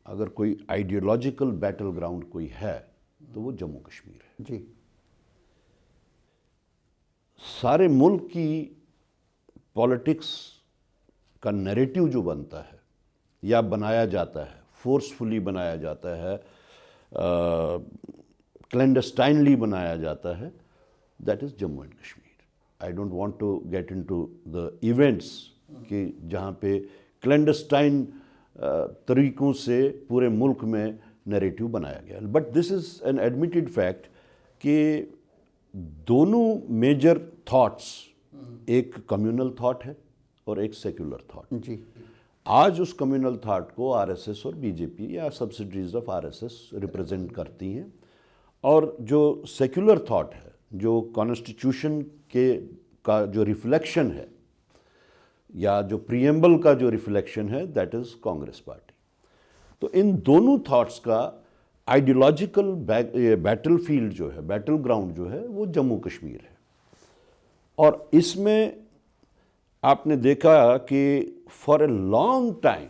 اگر کوئی آئیڈیالوجیکل بیٹل گراؤنڈ کوئی ہے تو وہ جموں کشمیر ہے. جی. سارے ملک کی پالیٹکس کا نیریٹو جو بنتا ہے یا بنایا جاتا ہے، فورسفلی بنایا جاتا ہے، کلینڈسٹائنلی بنایا جاتا ہے، that is Jammu and Kashmir. I don't want to get into the events کہ جہاں پہ کلینڈسٹائن طریقوں سے پورے ملک میں نیریٹو بنایا گیا. But this is an admitted fact کہ دونوں میجر تھاٹس، ایک کمیونل تھاٹ ہے اور ایک سیکولر تھاٹ. جی. آج اس کمیونل تھاٹ کو آر ایس ایس اور بی جے پی یا subsidiaries of are S S represent کرتی ہیں، اور جو سیکولر تھاٹ ہے، جو کانسٹیٹیوشن کا جو ریفلیکشن ہے یا جو پریمبل کا جو ریفلیکشن ہے، دیٹ از کانگریس پارٹی. تو ان دونوں تھاٹس کا آئیڈیالوجیکل بیٹل فیلڈ جو ہے، بیٹل گراؤنڈ جو ہے، وہ جموں کشمیر ہے. اور اس میں آپ نے دیکھا کہ for a long time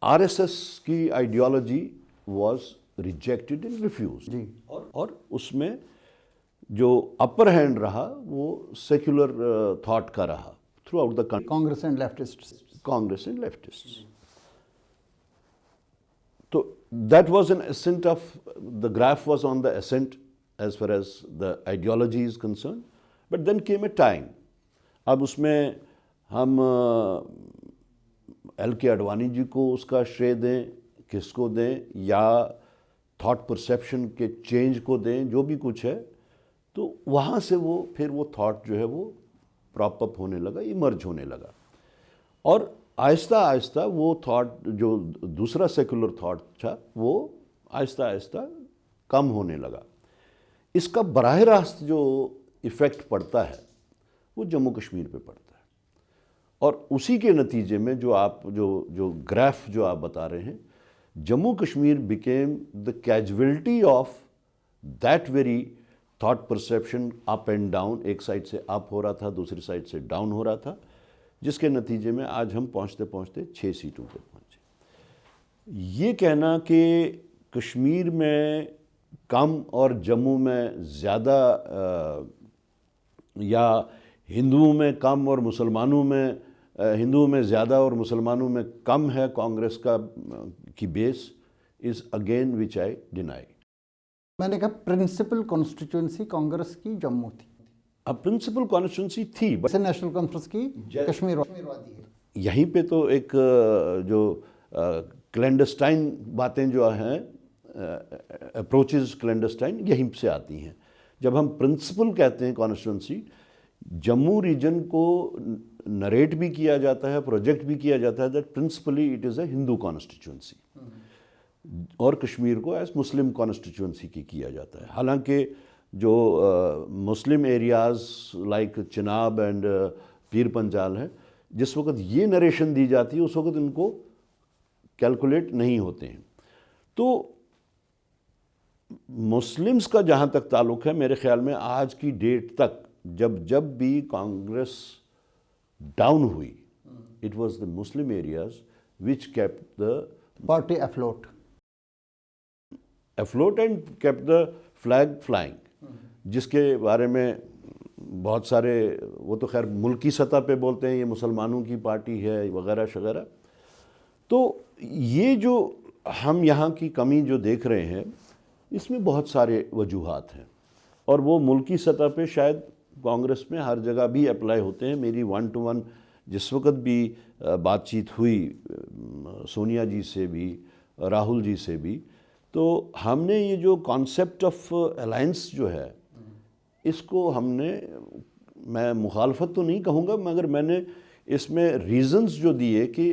R S S کی ideology was rejected and refused. جی. اور اس میں جو اپر ہینڈ رہا وہ سیکولر تھاٹ کا رہا throughout the country. Congress and leftist. تو that was an ascent of the graph was on the ascent as far as the ideology is concern. But then came a time, اب اس میں ہم L کے اڈوانی جی کو اس کا شرے دیں، کس کو دیں، یا تھاٹ پرسیپشن کے چینج کو دیں، جو بھی کچھ ہے، تو وہاں سے پھر وہ تھاٹ جو ہے وہ پراپ اپ ہونے لگا، ایمرج ہونے لگا. اور آہستہ آہستہ وہ تھاٹ جو دوسرا سیکولر تھاٹ تھا وہ آہستہ آہستہ کم ہونے لگا. اس کا براہ راست جو ایفیکٹ پڑتا ہے وہ جموں کشمیر پہ پڑتا ہے. اور اسی کے نتیجے میں جو گراف جو آپ بتا رہے ہیں، Jammu Kashmir became the casualty of that very thought perception up and down. ایک سائڈ سے اپ ہو رہا تھا، دوسری سائڈ سے ڈاؤن ہو رہا تھا، جس کے نتیجے میں آج ہم پہنچتے پہنچتے 6 سیٹوں پہ پہنچے. یہ کہنا کہ کشمیر میں کم اور جموں میں زیادہ، یا ہندوؤں میں کم اور ہندوؤں میں زیادہ اور مسلمانوں میں کم ہے کانگریس کی بیس، is again which I deny. میں نے کہا پرنسپل کانسٹیٹوئنسی کانگریس کی جموں تھی. اب پرنسپل کانسٹیٹوئنسی تھی، بٹ نیشنل کانفرنس کی کشمیر وادی ہے. یہیں پہ تو ایک جو کلینڈسٹائن باتیں جو ہیں، اپروچز کلینڈسٹائن، یہیں سے آتی ہیں. جب ہم پرنسپل کہتے ہیں کانسٹیٹوئنسی، جموں ریجن کو نریٹ بھی کیا جاتا ہے، پروجیکٹ بھی کیا جاتا ہے that principally it is a Hindu constituency, اور کشمیر کو ایز مسلم کانسٹیٹوئنسی کی کیا جاتا ہے. حالانکہ جو مسلم ایریاز لائک چناب اینڈ پیر پنجال ہیں، جس وقت یہ نریشن دی جاتی ہے اس وقت ان کو کیلکولیٹ نہیں ہوتے ہیں. تو مسلمز کا جہاں تک تعلق ہے، میرے خیال میں آج کی ڈیٹ تک جب بھی کانگریس ڈاؤن ہوئی It was the Muslim areas which kept the party afloat. afloat and kept the flag flying, جس کے بارے میں بہت سارے وہ تو خیر ملکی سطح پہ بولتے ہیں یہ مسلمانوں کی پارٹی ہے وغیرہ شغیرہ. تو یہ جو ہم یہاں کی کمی جو دیکھ رہے ہیں اس میں بہت سارے وجوہات ہیں اور وہ ملکی سطح پہ شاید کانگریس میں ہر جگہ بھی اپلائی ہوتے ہیں. میری 1 to 1 جس وقت بھی بات چیت ہوئی سونیا جی سے بھی راہل جی سے بھی, تو ہم نے یہ جو کانسیپٹ آف الائنس جو ہے اس کو ہم نے, میں مخالفت تو نہیں کہوں گا مگر میں نے اس میں ریزنز جو دیے کہ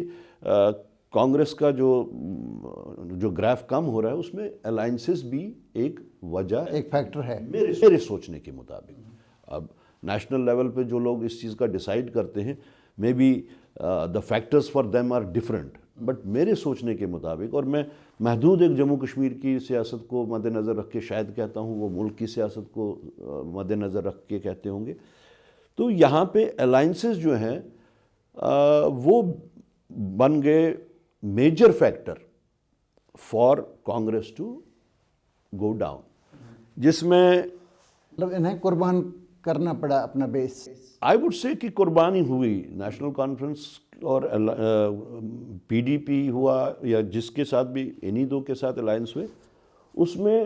کانگریس کا جو گراف کم ہو رہا ہے اس میں الائنسز بھی ایک وجہ, ایک فیکٹر ہے میرے سوچنے کے مطابق. اب نیشنل لیول پہ جو لوگ اس چیز کا ڈیسائیڈ کرتے ہیں may be the factors for them are different, but میرے سوچنے کے مطابق, اور میں محدود ایک جموں کشمیر کی سیاست کو مد نظر رکھ کے شاید کہتا ہوں, وہ ملک کی سیاست کو مد نظر رکھ کے کہتے ہوں گے, تو یہاں پہ الائنسز جو ہیں وہ بن گئے major factor for Congress to go down, جس میں مطلب انہیں قربان کرنا پڑا اپنا بیس. آئی وڈ سے کہ قربانی ہوئی. نیشنل کانفرنس اور پی ڈی پی ہوا یا جس کے ساتھ بھی انہی دو کے ساتھ الائنس ہوئے, اس میں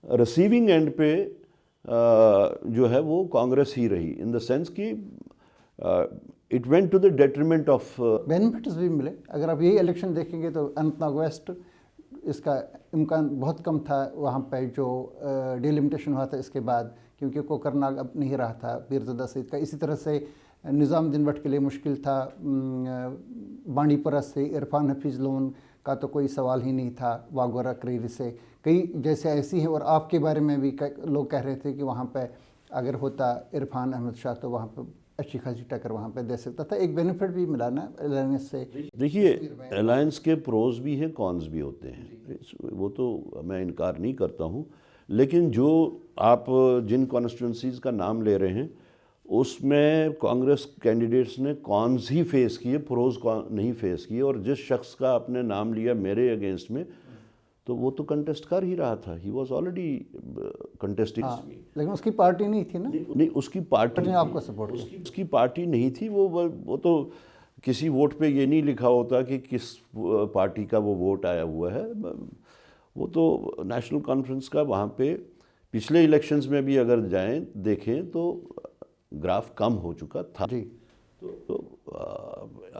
ریسیونگ اینڈ پہ جو ہے وہ کانگریس ہی رہی, ان دا سینس کہ it went to the detriment of. Benefits بھی ملے. اگر آپ یہی الیکشن دیکھیں گے تو اننت ناگ ویسٹ اس کا امکان بہت کم تھا, وہاں پہ جو ڈیلیمیٹیشن ہوا تھا اس کے بعد, کیونکہ کوکرناگ اب نہیں رہا تھا پیرزادہ سعید کا. اسی طرح سے نظام الدین بٹ کے لیے مشکل تھا, بانڈی پورہ سے عرفان حفیظ لون کا تو کوئی سوال ہی نہیں تھا, واگورہ کریری سے کئی جیسے ایسی ہیں. اور آپ کے بارے میں بھی لوگ کہہ رہے تھے کہ وہاں پہ اگر ہوتا عرفان احمد شاہ تو وہاں پہ اچھی خاصی ٹکر وہاں پہ دے سکتا تھا. ایک بینیفٹ بھی ملا نا الائنس سے. دیکھیے الائنس کے پروز بھی ہیں کونز بھی ہوتے ہیں, وہ تو میں انکار نہیں کرتا ہوں, لیکن جو آپ جن کانسٹیٹوئنسیز کا نام لے رہے ہیں اس میں کانگریس کینڈیڈیٹس نے کونز ہی فیس کیے, پروز نہیں فیس کیے. اور جس شخص کا آپ نے نام لیا میرے اگینسٹ میں, تو وہ تو کنٹیسٹ کر ہی رہا تھا, ہی واز آلریڈی کنٹیسٹنگ. لیکن اس کی پارٹی نہیں تھی نا. نہیں, اس کی پارٹی نے آپ کو سپورٹ کیا. اس کی پارٹی نہیں تھی. وہ تو کسی ووٹ پہ یہ نہیں لکھا ہوتا کہ کس پارٹی کا وہ ووٹ آیا ہوا ہے. وہ تو نیشنل کانفرنس کا وہاں پہ پچھلے الیکشنز میں بھی اگر جائیں دیکھیں تو گراف کم ہو چکا تھا. جی. تو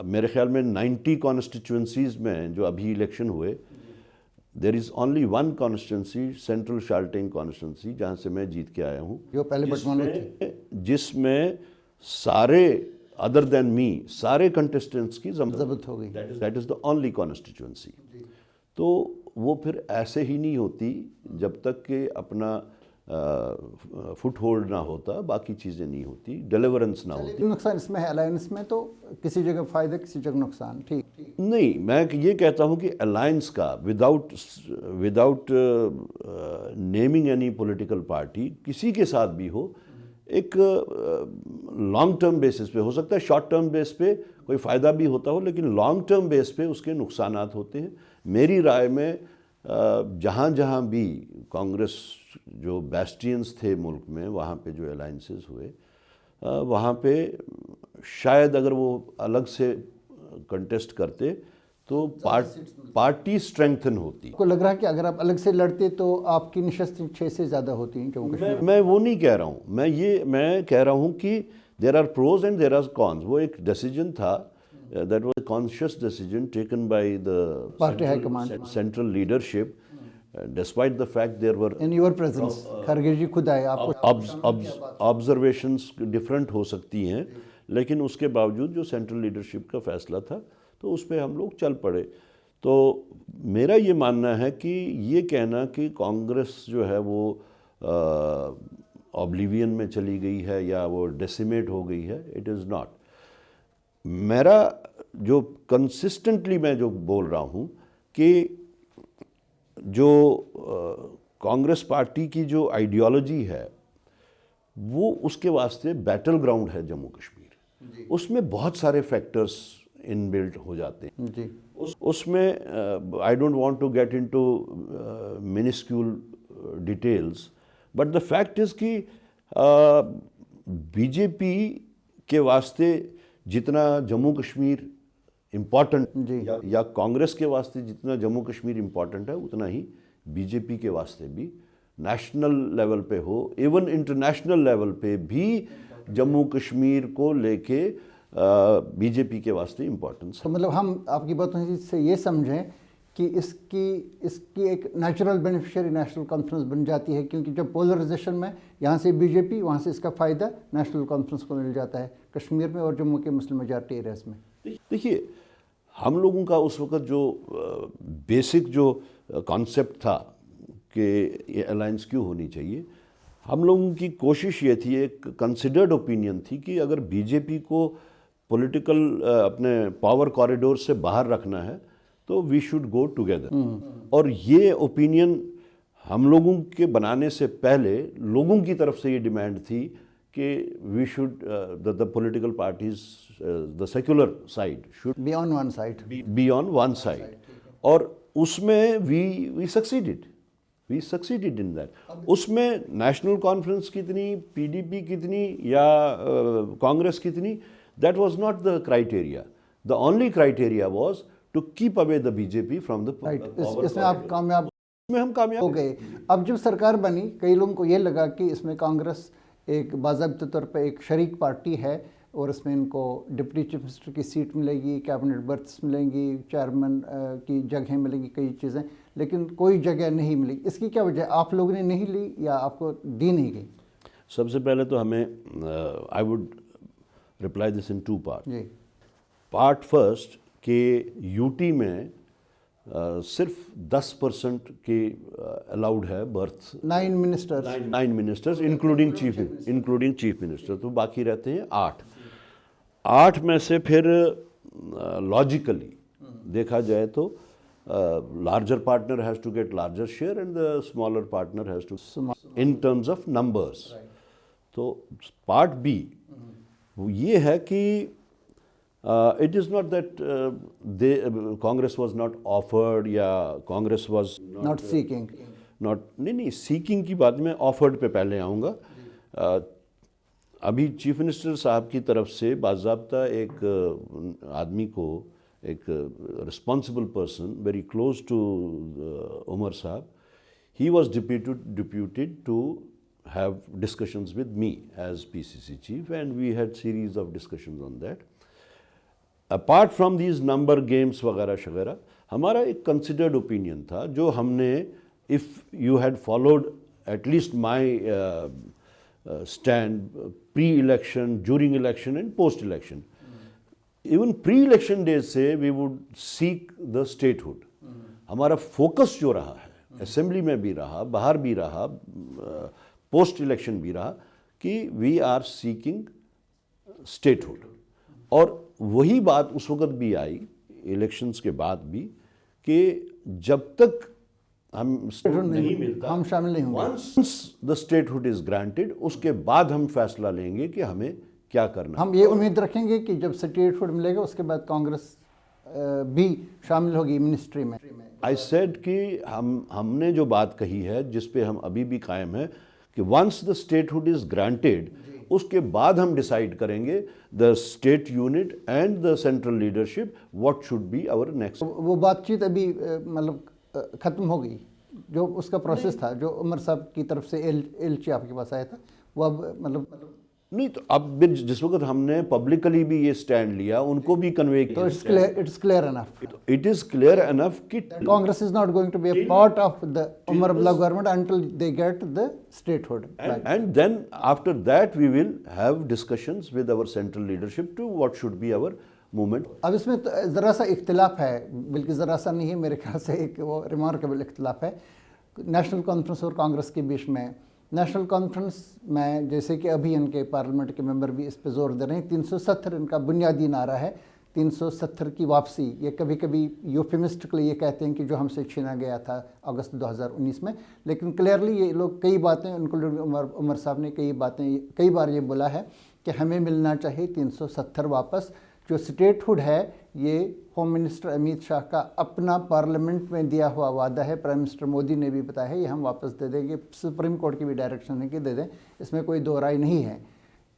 میرے خیال میں 90 کانسٹیٹوئنسیز میں جو ابھی الیکشن ہوئے, there is only 1 constituency, central Shalteng constituency, جہاں سے میں جیت کے آیا ہوں, جو پہلے بٹمانو تھے, جس میں سارے ادر دین می سارے کنٹیسٹنٹس کی ضبط ہو گئی. That is the only constituency. تو وہ پھر ایسے ہی نہیں ہوتی جب تک کہ اپنا فٹ ہولڈ نہ ہوتا, باقی چیزیں نہیں ہوتی, ڈیلیورنس نہ ہوتی. نقصان اس میں ہے الائنس میں, تو کسی جگہ فائدہ کسی جگہ نقصان. ٹھیک نہیں, میں یہ کہتا ہوں کہ الائنس کا without naming any political party کسی کے ساتھ بھی ہو, ایک لانگ ٹرم بیسس پہ ہو سکتا ہے, شارٹ ٹرم بیس پہ کوئی فائدہ بھی ہوتا ہو, لیکن لانگ ٹرم بیس پہ اس کے نقصانات ہوتے ہیں. میری رائے میں جہاں جہاں بھی کانگریس جو بیسٹینز تھے ملک میں, وہاں پہ جو الائنسز ہوئے, وہاں پہ شاید اگر وہ الگ سے کنٹیسٹ کرتے تو پارٹی اسٹرینگتھن ہوتی. آپ کو لگ رہا ہے کہ اگر آپ الگ سے لڑتے تو آپ کی نشستیں 6 سے زیادہ ہوتی ہیں جموں کشمیر؟ میں وہ نہیں کہہ رہا ہوں, میں کہہ رہا ہوں کہ there are pros and there are cons. وہ ایک ڈیسیجن تھا, that was a conscious decision taken by the Party High Command, central leadership, despite the fact there were in your presence. خارگے جی خود آئے, آپ کو observations different ہو سکتی ہیں, لیکن اس کے باوجود جو سینٹرل لیڈرشپ کا فیصلہ تھا تو اس پہ ہم لوگ چل پڑے. تو میرا یہ ماننا ہے کہ یہ کہنا کہ کانگریس جو ہے وہ اوبلیوین میں چلی گئی ہے یا وہ ڈیسیمیٹ ہو گئی ہے, اٹ از ناٹ. میرا جو کنسسٹنٹلی میں جو بول رہا ہوں کہ جو کانگریس پارٹی کی جو آئیڈیالوجی ہے وہ اس کے واسطے بیٹل گراؤنڈ ہے جموں کشمیر. اس میں بہت سارے فیکٹرز ان بلٹ ہو جاتے ہیں. جی اس میں I don't want to get into minuscule details, but the fact is کہ بی جے پی کے واسطے جتنا جموں کشمیر امپورٹنٹ یا کانگریس کے واسطے جتنا جموں کشمیر امپورٹنٹ ہے, اتنا ہی بی جے پی کے واسطے بھی نیشنل لیول پہ ہو, ایون انٹرنیشنل لیول پہ بھی جموں کشمیر کو لے کے بی جے پی کے واسطے امپورٹنس ہے. تو مطلب ہم آپ کی باتوں سے یہ سمجھیں کہ اس کی ایک نیچرل بینیفیشری نیشنل کانفرنس بن جاتی ہے, کیونکہ جب پولرائزیشن میں یہاں سے بی جے پی, وہاں سے اس کا فائدہ نیشنل کانفرنس کو مل جاتا ہے کشمیر میں اور جموں کے مسلم میجارٹی ایریاز میں. دیکھیے, ہم لوگوں کا اس وقت جو بیسک جو کانسیپٹ تھا کہ یہ الائنس کیوں ہونی چاہیے, ہم لوگوں کی کوشش یہ تھی, ایک کنسیڈرڈ اوپینین تھی کہ اگر بی جے پی کو پولیٹیکل اپنے پاور کوریڈور سے باہر رکھنا ہے تو وی شوڈ گو ٹوگیدر. اور یہ اوپینین ہم لوگوں کے بنانے سے پہلے لوگوں کی طرف سے یہ ڈیمانڈ تھی کہ we should the political parties, the secular side should be on one side, be on one side. اور اس میں وی سکسیڈیڈ ان دیٹ. اس میں نیشنل کانفرنس کتنی, پی ڈی پی کتنی یا کانگریس کتنی, that was not the criteria. The only criteria was to keep away the B J P from the power. اس میں آپ کامیاب میں ہم کامیاب ہو گئے. اب جب سرکار بنی, کئی لوگوں کو یہ لگا کہ اس میں کانگریس ایک باضابطہ طور پہ ایک شریک پارٹی ہے اور اس میں ان کو ڈپٹی چیف منسٹر کی سیٹ ملے گی, کیبنٹ برتھس ملیں گی, چیئرمین کی جگہیں ملیں گی, کئی چیزیں, لیکن کوئی جگہ نہیں ملی. اس کی کیا وجہ, آپ لوگوں نے نہیں لی یا آپ کو دی نہیں گئی؟ سب سے پہلے تو ہمیں I would reply this in two part. جی پارٹ فرسٹ کہ یو ٹی میں صرف 10% کے الاؤڈ ہے berth, 9 ministers, 9 ministers including chief minister, تو باقی رہتے ہیں 8 میں سے پھر لاجیکلی دیکھا جائے تو larger partner has to get larger share and the smaller partner has to in terms of numbers. تو پارٹ بی یہ ہے کہ it is not that Congress was not offered یا Congress was not seeking. نہیں seeking کی بات میں offered پہ پہلے آؤں گا. ابھی چیف منسٹر صاحب کی طرف سے باضابطہ ایک آدمی کو, ایک responsible person very close to Omar صاحب, he was deputed to have discussions with me as PCC chief and we had series of discussions on that. Apart from these number games وغیرہ شغیرہ, ہمارا ایک کنسیڈرڈ اوپینین تھا جو ہم نے, if you had followed at least my stand pre election, during election and post election, even pre election days سے we would seek the statehood. ہمارا focus جو رہا ہے اسمبلی میں بھی رہا, باہر بھی رہا, پوسٹ الیکشن بھی رہا, کہ we are seeking statehood. اور وہی بات اس وقت بھی آئی الیکشنز کے بعد بھی کہ جب تک ہم نہیں ملتا, ہم شامل نہیں ہوں گے. once the statehood is granted, اس کے بعد ہم فیصلہ لیں گے کہ ہمیں کیا کرنا. ہم یہ امید رکھیں گے کہ جب اسٹیٹ ہوڈ ملے گا اس کے بعد کانگریس بھی شامل ہوگی منسٹری میں. I said کہ ہم نے جو بات کہی ہے جس پہ ہم ابھی بھی قائم ہیں کہ once the statehood is granted, اس کے بعد ہم ڈیسائیڈ کریں گے the state unit and the central leadership what should be our next. وہ بات چیت ابھی مطلب ختم ہو گئی, جو اس کا پروسیس تھا, جو عمر صاحب کی طرف سے ایلچی آپ کے پاس آیا تھا, وہ اب مطلب نہیں. تو اب جس وقت ہم نے پبلکلی بھی یہ سٹینڈ لیا, ان کو بھی کنوے کیا. it's clear enough. It is clear enough کہ Congress is not going to be a part of the Umar Abdullah government until they get the statehood. And then after that we will have discussions with our central leadership to what should be our movement. اب اس میں ذرا سا اختلاف ہے, بلکہ ذرا سا نہیں ہے, میرے خیال سے ایک وہ ریمارکیبل اختلاف ہے نیشنل کانفرنس اور کانگریس کے بیچ میں. نیشنل کانفرنس میں جیسے کہ ابھی ان کے پارلیمنٹ کے ممبر بھی اس پہ زور دے رہے ہیں, 370 ان کا بنیادی نعرہ ہے, 370 کی واپسی. یہ کبھی کبھی یوفیمسٹکلی یہ کہتے ہیں کہ جو ہم سے چھینا گیا تھا اگست 2019 میں, لیکن کلیئرلی یہ لوگ کئی باتیں, انکلوڈنگ عمر صاحب نے کئی بار یہ بولا ہے کہ ہمیں ملنا چاہیے 370 واپس. جو سٹیٹ ہوڈ ہے یہ ہوم منسٹر امیت شاہ کا اپنا پارلیمنٹ میں دیا ہوا وعدہ ہے. پرائم منسٹر مودی نے بھی بتایا ہے یہ ہم واپس دے دیں گے. سپریم کورٹ کی بھی ڈائریکشن ہے کہ دے دیں, اس میں کوئی دو رائے نہیں ہے.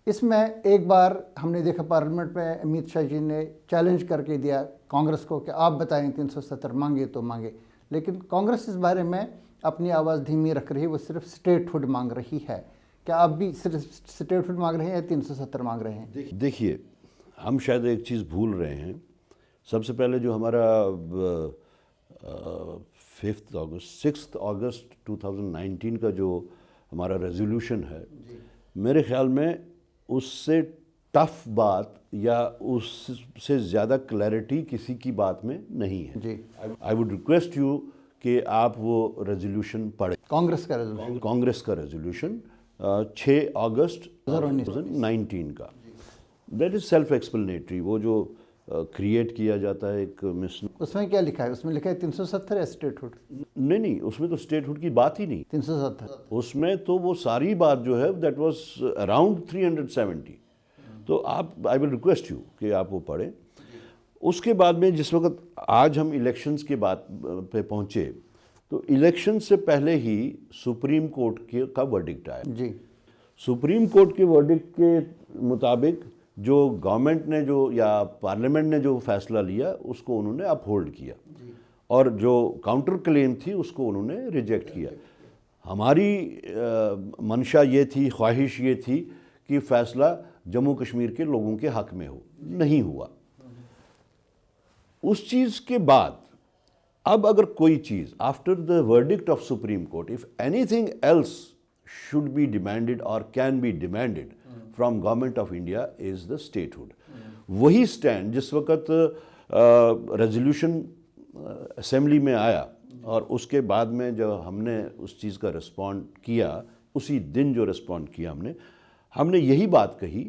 اس میں ایک بار ہم نے دیکھا پارلیمنٹ میں امیت شاہ جی نے چیلنج کر کے دیا کانگریس کو کہ آپ بتائیں 370 مانگے تو مانگے, لیکن کانگریس اس بارے میں اپنی آواز دھیمی رکھ رہی ہے, وہ صرف سٹیٹ ہوڈ مانگ رہی ہے. کیا آپ بھی صرف سٹیٹ ہوڈ مانگ رہے ہیں یا 370 مانگ رہے ہیں؟ دیکھیے ہم شاید ایک چیز بھول رہے ہیں. سب سے پہلے جو ہمارا 6 اگست 2019 کا جو ہمارا ریزولوشن ہے, میرے خیال میں اس سے ٹف بات یا اس سے زیادہ کلیئرٹی کسی کی بات میں نہیں ہے. جی, آئی ووڈ ریکویسٹ یو کہ آپ وہ ریزولوشن پڑھیں. کانگریس کا ریزولوشن, کانگریس کا ریزولوشن 6 اگست 2019 کا. That is self explanatory. وہ جو کریٹ کیا جاتا ہے ایک اس میں کیا لکھا ہے؟ اس میں لکھا ہے 370 ہے اسٹیٹ ہوڈ. نہیں, اس میں تو اسٹیٹ ہوڈ کی بات ہی نہیں. 370 اس میں تو وہ ساری بات جو ہے دیٹ واز اراؤنڈ 370. تو آپ آئی ول ریکویسٹ یو کہ آپ وہ پڑھیں. اس کے بعد میں جس وقت آج ہم الیکشنز کے بات پہ پہنچے تو الیکشن سے پہلے ہی سپریم کورٹ کا ورڈکٹ آیا. جی, سپریم کورٹ کے ورڈکٹ کے مطابق جو گورنمنٹ نے جو یا پارلیمنٹ نے جو فیصلہ لیا اس کو انہوں نے اپ ہولڈ کیا, اور جو کاؤنٹر کلیم تھی اس کو انہوں نے ریجیکٹ کیا. ہماری منشا یہ تھی, خواہش یہ تھی کہ فیصلہ جموں کشمیر کے لوگوں کے حق میں ہو. نہیں ہوا. اس چیز کے بعد اب اگر کوئی چیز after the verdict of supreme court if anything else should be demanded or can be demanded from government of India is the statehood. وہی سٹینڈ جس وقت ریزولوشن اسمبلی میں آیا اور اس کے بعد میں جو ہم نے اس چیز کا رسپونڈ کیا, اسی دن جو رسپونڈ کیا ہم نے یہی بات کہی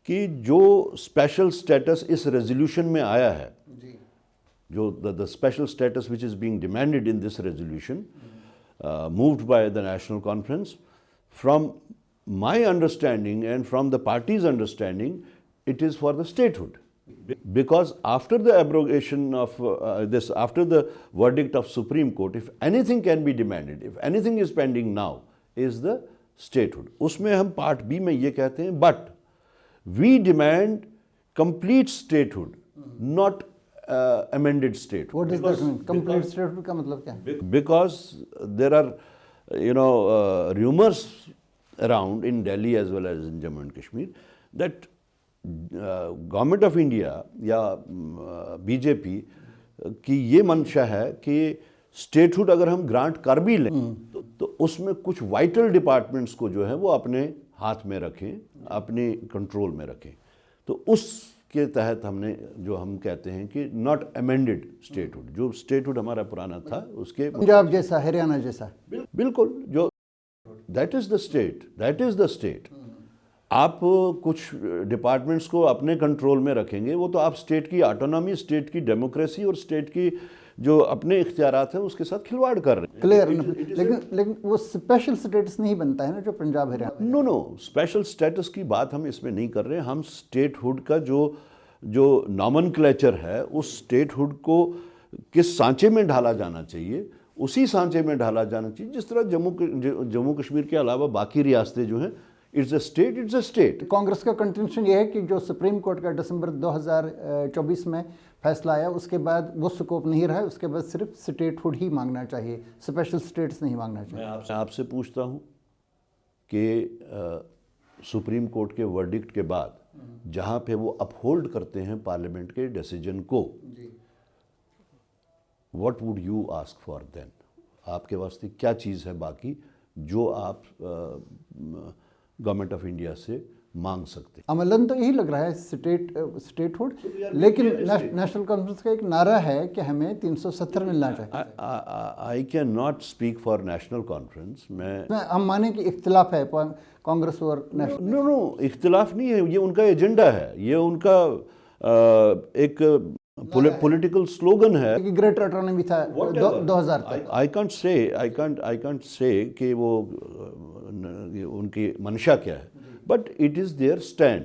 کہ جو اسپیشل اسٹیٹس اس ریزولوشن میں آیا ہے, جو the special status which is being demanded in this resolution moved by the National Conference, from my understanding and from the party's understanding, it is for the statehood. Because after the abrogation of after the verdict of Supreme Court, if anything can be demanded, if anything is pending now, is the statehood. اس میں ہم part be میں یہ کہتے ہیں, but we demand complete statehood, not amended statehood. what does that mean? Complete statehood کا مطلب کیا ہے؟ Because there are rumors around in Delhi as well as in Jammu and Kashmir that government of India یا be J پی کی یہ منشا ہے کہ اسٹیٹ ہوڈ اگر ہم گرانٹ کر بھی لیں تو اس میں کچھ وائٹل ڈپارٹمنٹس کو جو ہے وہ اپنے ہاتھ میں رکھیں, اپنے کنٹرول میں رکھیں. تو اس کے تحت ہم نے جو ہم کہتے ہیں کہ ناٹ امینڈڈ اسٹیٹ ہوڈ, جو اسٹیٹ ہوڈ ہمارا پرانا تھا اس کے پنجاب جیسا, ہریانہ جیسا. بالکل, جو دیٹ از دا اسٹیٹ. آپ کچھ ڈپارٹمنٹس کو اپنے کنٹرول میں رکھیں گے, وہ تو آپ اسٹیٹ کی آٹونومی, اسٹیٹ کی ڈیموکریسی اور اسٹیٹ کی جو اپنے اختیارات ہیں اس کے ساتھ کھلواڑ کر رہے ہیں. کلیئر, لیکن وہ اسپیشل سٹیٹس نہیں بنتا ہے نا جو Punjab Haryana. No special status کی بات ہم اس میں نہیں کر رہے. ہم اسٹیٹ ہوڈ کا جو نامن کلیچر ہے اس اسٹیٹ ہوڈ کو کس سانچے میں ڈھالا جانا چاہیے, اسی سانچے میں ڈھالا جانا چاہیے جس طرح جموں کشمیر کے علاوہ باقی ریاستیں جو ہیں اٹس اے اسٹیٹ. کانگریس کا کنٹینشن یہ ہے کہ جو سپریم کورٹ کا دسمبر 2024 میں فیصلہ آیا اس کے بعد وہ سکوپ نہیں رہا, اس کے بعد صرف اسٹیٹ ہوڈ ہی مانگنا چاہیے, اسپیشل اسٹیٹس نہیں مانگنا چاہیے. میں آپ سے پوچھتا ہوں کہ سپریم کورٹ کے ورڈکٹ کے بعد جہاں پہ وہ اپ ہولڈ کرتے ہیں پارلیمنٹ کے ڈیسیجن کو, what would you ask for then? آپ کے واسطے کیا چیز ہے باقی جو آپ گورنمنٹ آف انڈیا سے مانگ سکتے ہیں؟ عملاً تو یہی لگ رہا ہے اسٹیٹ ہوڈ, لیکن نیشنل کانفرنس کا ایک نعرہ ہے کہ ہمیں 370 ملنا چاہیے. I can not speak for national conference. ہم مانیں کہ اختلاف ہے کانگریس اور نیشنل. نو اختلاف نہیں ہے, یہ ان کا ایجنڈا ہے, یہ ان کا ایک پولیٹیکل سلوگن ہے. گریٹر اٹرانومی تھا 2000 تک. آئی کانٹ سے کہ وہ ان کی منشا کیا ہے, but it is there stand.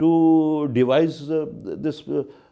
to devise this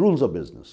rules of business।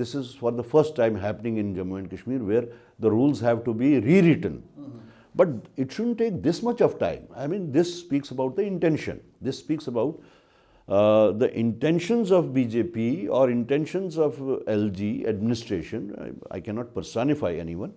this is for the first time happening in Jammu and Kashmir where the rules have to be rewritten, but it shouldn't take this much of time. I mean, this speaks about the intention. This speaks about the intentions of BJP or intentions of LG administration. I cannot personify anyone,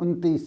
29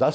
10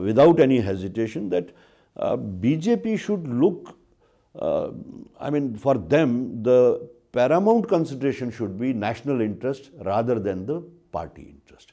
without any hesitation that BJP should look, I mean, for them the paramount consideration should be national interest rather than the party interest।